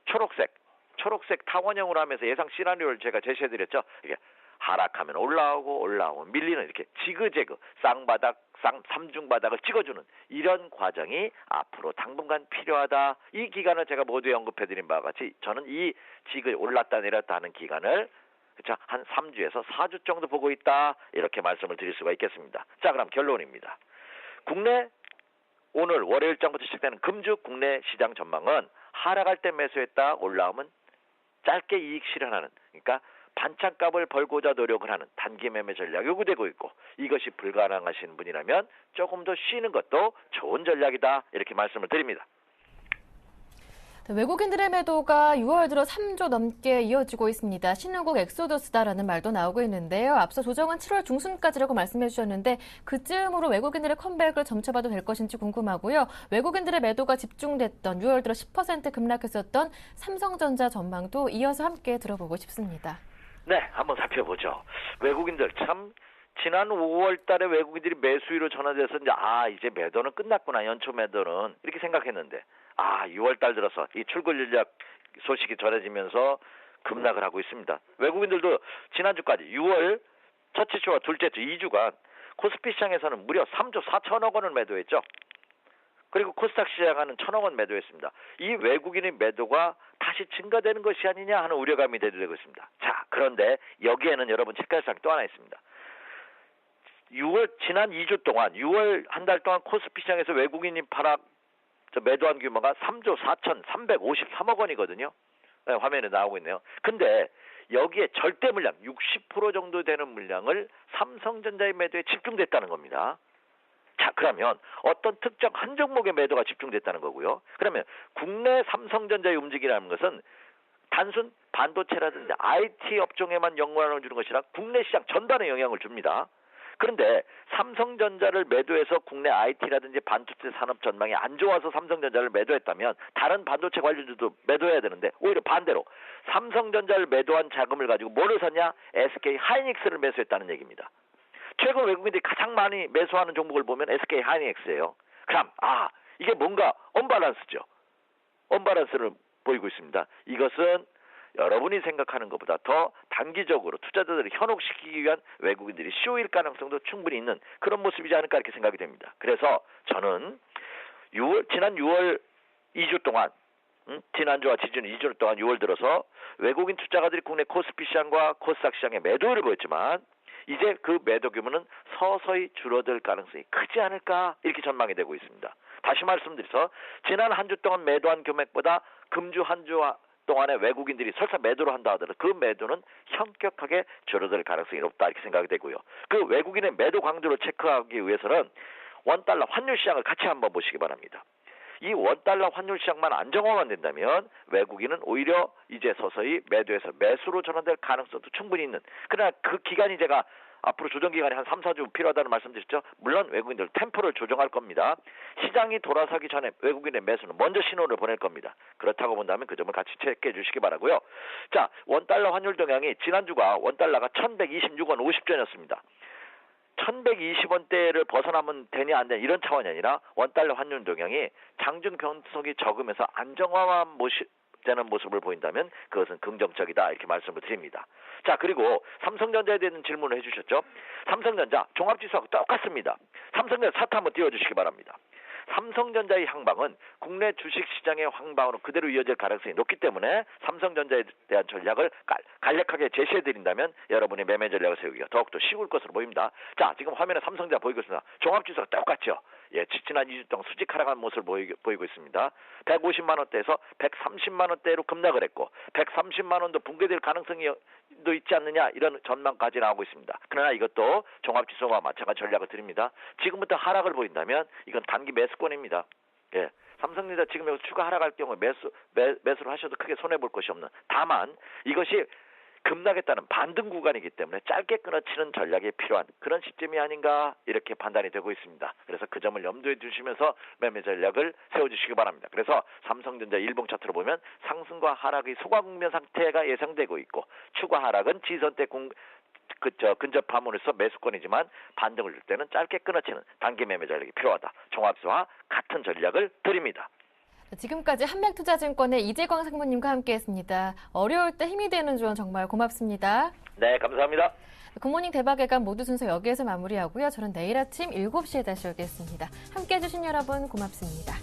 초록색 타원형으로 하면서 예상 시나리오를 제가 제시해드렸죠. 이게 하락하면 올라오면 밀리는 이렇게 지그재그 쌍바닥, 삼중바닥을 찍어주는 이런 과정이 앞으로 당분간 필요하다. 이 기간을 제가 모두에 언급해드린 바와 같이 저는 이 올랐다 내렸다 하는 기간을 한 3주에서 4주 정도 보고 있다. 이렇게 말씀을 드릴 수가 있겠습니다. 그럼 결론입니다. 국내 오늘 월요일장부터 시작되는 금주 국내 시장 전망은 하락할 때 매수했다 올라오면 짧게 이익 실현하는 그러니까 반찬값을 벌고자 노력을 하는 단기 매매 전략이 요구되고 있고 이것이 불가능하신 분이라면 조금 더 쉬는 것도 좋은 전략이다 이렇게 말씀을 드립니다. 외국인들의 매도가 6월 들어 3조 넘게 이어지고 있습니다. 신흥국 엑소더스다라는 말도 나오고 있는데요. 앞서 조정은 7월 중순까지라고 말씀해 주셨는데 그쯤으로 외국인들의 컴백을 점쳐봐도 될 것인지 궁금하고요. 외국인들의 매도가 집중됐던 6월 들어 10% 급락했었던 삼성전자 전망도 이어서 함께 들어보고 싶습니다. 네, 한번 살펴보죠. 외국인들 참 지난 5월 달에 외국인들이 매수위로 전환돼서 이제 매도는 끝났구나. 연초 매도는 이렇게 생각했는데 6월 달 들어서 이 출구 전략 소식이 전해지면서 급락을 하고 있습니다. 외국인들도 지난주까지 6월 첫째 주와 둘째 주 2주간 코스피 시장에서는 무려 3조 4천억 원을 매도했죠. 그리고 코스닥 시장은 1,000억 원 매도했습니다. 이 외국인의 매도가 다시 증가되는 것이 아니냐 하는 우려감이 대두되고 있습니다. 자, 그런데 여기에는 여러분 체크할 사항이 또 하나 있습니다. 지난 2주 동안 6월 한 달 동안 코스피 시장에서 외국인이 매도한 규모가 3조 4,353억 원이거든요. 네, 화면에 나오고 있네요. 근데 여기에 절대 물량 60% 정도 되는 물량을 삼성전자의 매도에 집중됐다는 겁니다. 자, 그러면 어떤 특정 한 종목의 매도가 집중됐다는 거고요. 그러면 국내 삼성전자의 움직임이라는 것은 단순 반도체라든지 IT 업종에만 영향을 주는 것이라 국내 시장 전반에 영향을 줍니다. 그런데 삼성전자를 매도해서 국내 IT라든지 반도체 산업 전망이 안 좋아서 삼성전자를 매도했다면 다른 반도체 관련주도 매도해야 되는데 오히려 반대로 삼성전자를 매도한 자금을 가지고 뭐를 샀냐? SK 하이닉스를 매수했다는 얘기입니다. 최근 외국인들이 가장 많이 매수하는 종목을 보면 SK 하이닉스예요. 그럼 이게 뭔가 언밸런스죠. 언밸런스를 보이고 있습니다. 이것은 여러분이 생각하는 것보다 더 단기적으로 투자자들을 현혹시키기 위한 외국인들이 쇼일 가능성도 충분히 있는 그런 모습이지 않을까 이렇게 생각이 됩니다. 그래서 저는 지난 6월 2주 동안 지난주와 지지난 2주 동안 6월 들어서 외국인 투자가들이 국내 코스피 시장과 코스닥 시장에 매도를 보였지만 이제 그 매도 규모는 서서히 줄어들 가능성이 크지 않을까 이렇게 전망이 되고 있습니다. 다시 말씀드려서 지난 한 주 동안 매도한 금액보다 금주 한 주 동안에 외국인들이 설사 매도를 한다 하더라도 그 매도는 현격하게 줄어들 가능성이 높다 이렇게 생각이 되고요. 그 외국인의 매도 강도를 체크하기 위해서는 원달러 환율 시장을 같이 한번 보시기 바랍니다. 이 원달러 환율 시장만 안정화만 된다면 외국인은 오히려 이제 서서히 매도해서 매수로 전환될 가능성도 충분히 있는, 그러나 그 기간이 제가 앞으로 조정 기간이 한 3, 4주 필요하다는 말씀드렸죠. 물론 외국인들 템포를 조정할 겁니다. 시장이 돌아서기 전에 외국인의 매수는 먼저 신호를 보낼 겁니다. 그렇다고 본다면 그 점을 같이 체크해 주시기 바라고요. 자, 원달러 환율 동향이 지난주가 원달러가 1126원 50전이었습니다. 1120원대를 벗어나면 되냐 안 되냐 이런 차원이 아니라 원달러 환율 동향이 장중 변동성이 적으면서 안정화만 되는 모습을 보인다면 그것은 긍정적이다 이렇게 말씀을 드립니다. 자, 그리고 삼성전자에 대한 질문을 해주셨죠. 삼성전자 종합지수하고 똑같습니다. 삼성전자 차트 한번 띄워주시기 바랍니다. 삼성전자의 향방은 국내 주식시장의 향방으로 그대로 이어질 가능성이 높기 때문에 삼성전자에 대한 전략을 간략하게 제시해드린다면 여러분의 매매 전략을 세우기가 더욱더 쉬울 것으로 보입니다. 자, 지금 화면에 삼성전자 보이고 있습니다. 종합지수가 똑같죠. 예, 지난 2주 동안 수직 하락한 모습을 보이고 있습니다. 150만 원대에서 130만 원대로 급락을 했고 130만 원도 붕괴될 가능성이 있지 않느냐 이런 전망까지 나오고 있습니다. 그러나 이것도 종합지수와 마찬가지 전략을 드립니다. 지금부터 하락을 보인다면 이건 단기 매수권입니다. 예, 삼성전자 지금 여기서 추가 하락할 경우에 매수를 하셔도 크게 손해볼 것이 없는, 다만 이것이 급락했다는 반등 구간이기 때문에 짧게 끊어치는 전략이 필요한 그런 시점이 아닌가 이렇게 판단이 되고 있습니다. 그래서 그 점을 염두에 두시면서 매매 전략을 세워주시기 바랍니다. 그래서 삼성전자 일봉 차트로 보면 상승과 하락의 소과국면 상태가 예상되고 있고 추가 하락은 지선대 근접함으로써 매수권이지만 반등을 줄 때는 짧게 끊어치는 단기 매매 전략이 필요하다. 종합수와 같은 전략을 드립니다. 지금까지 한맥투자증권의 이재광 상무님과 함께했습니다. 어려울 때 힘이 되는 조언 정말 고맙습니다. 네, 감사합니다. 굿모닝 대박예감 모두 순서 여기에서 마무리하고요. 저는 내일 아침 7시에 다시 오겠습니다. 함께해 주신 여러분 고맙습니다.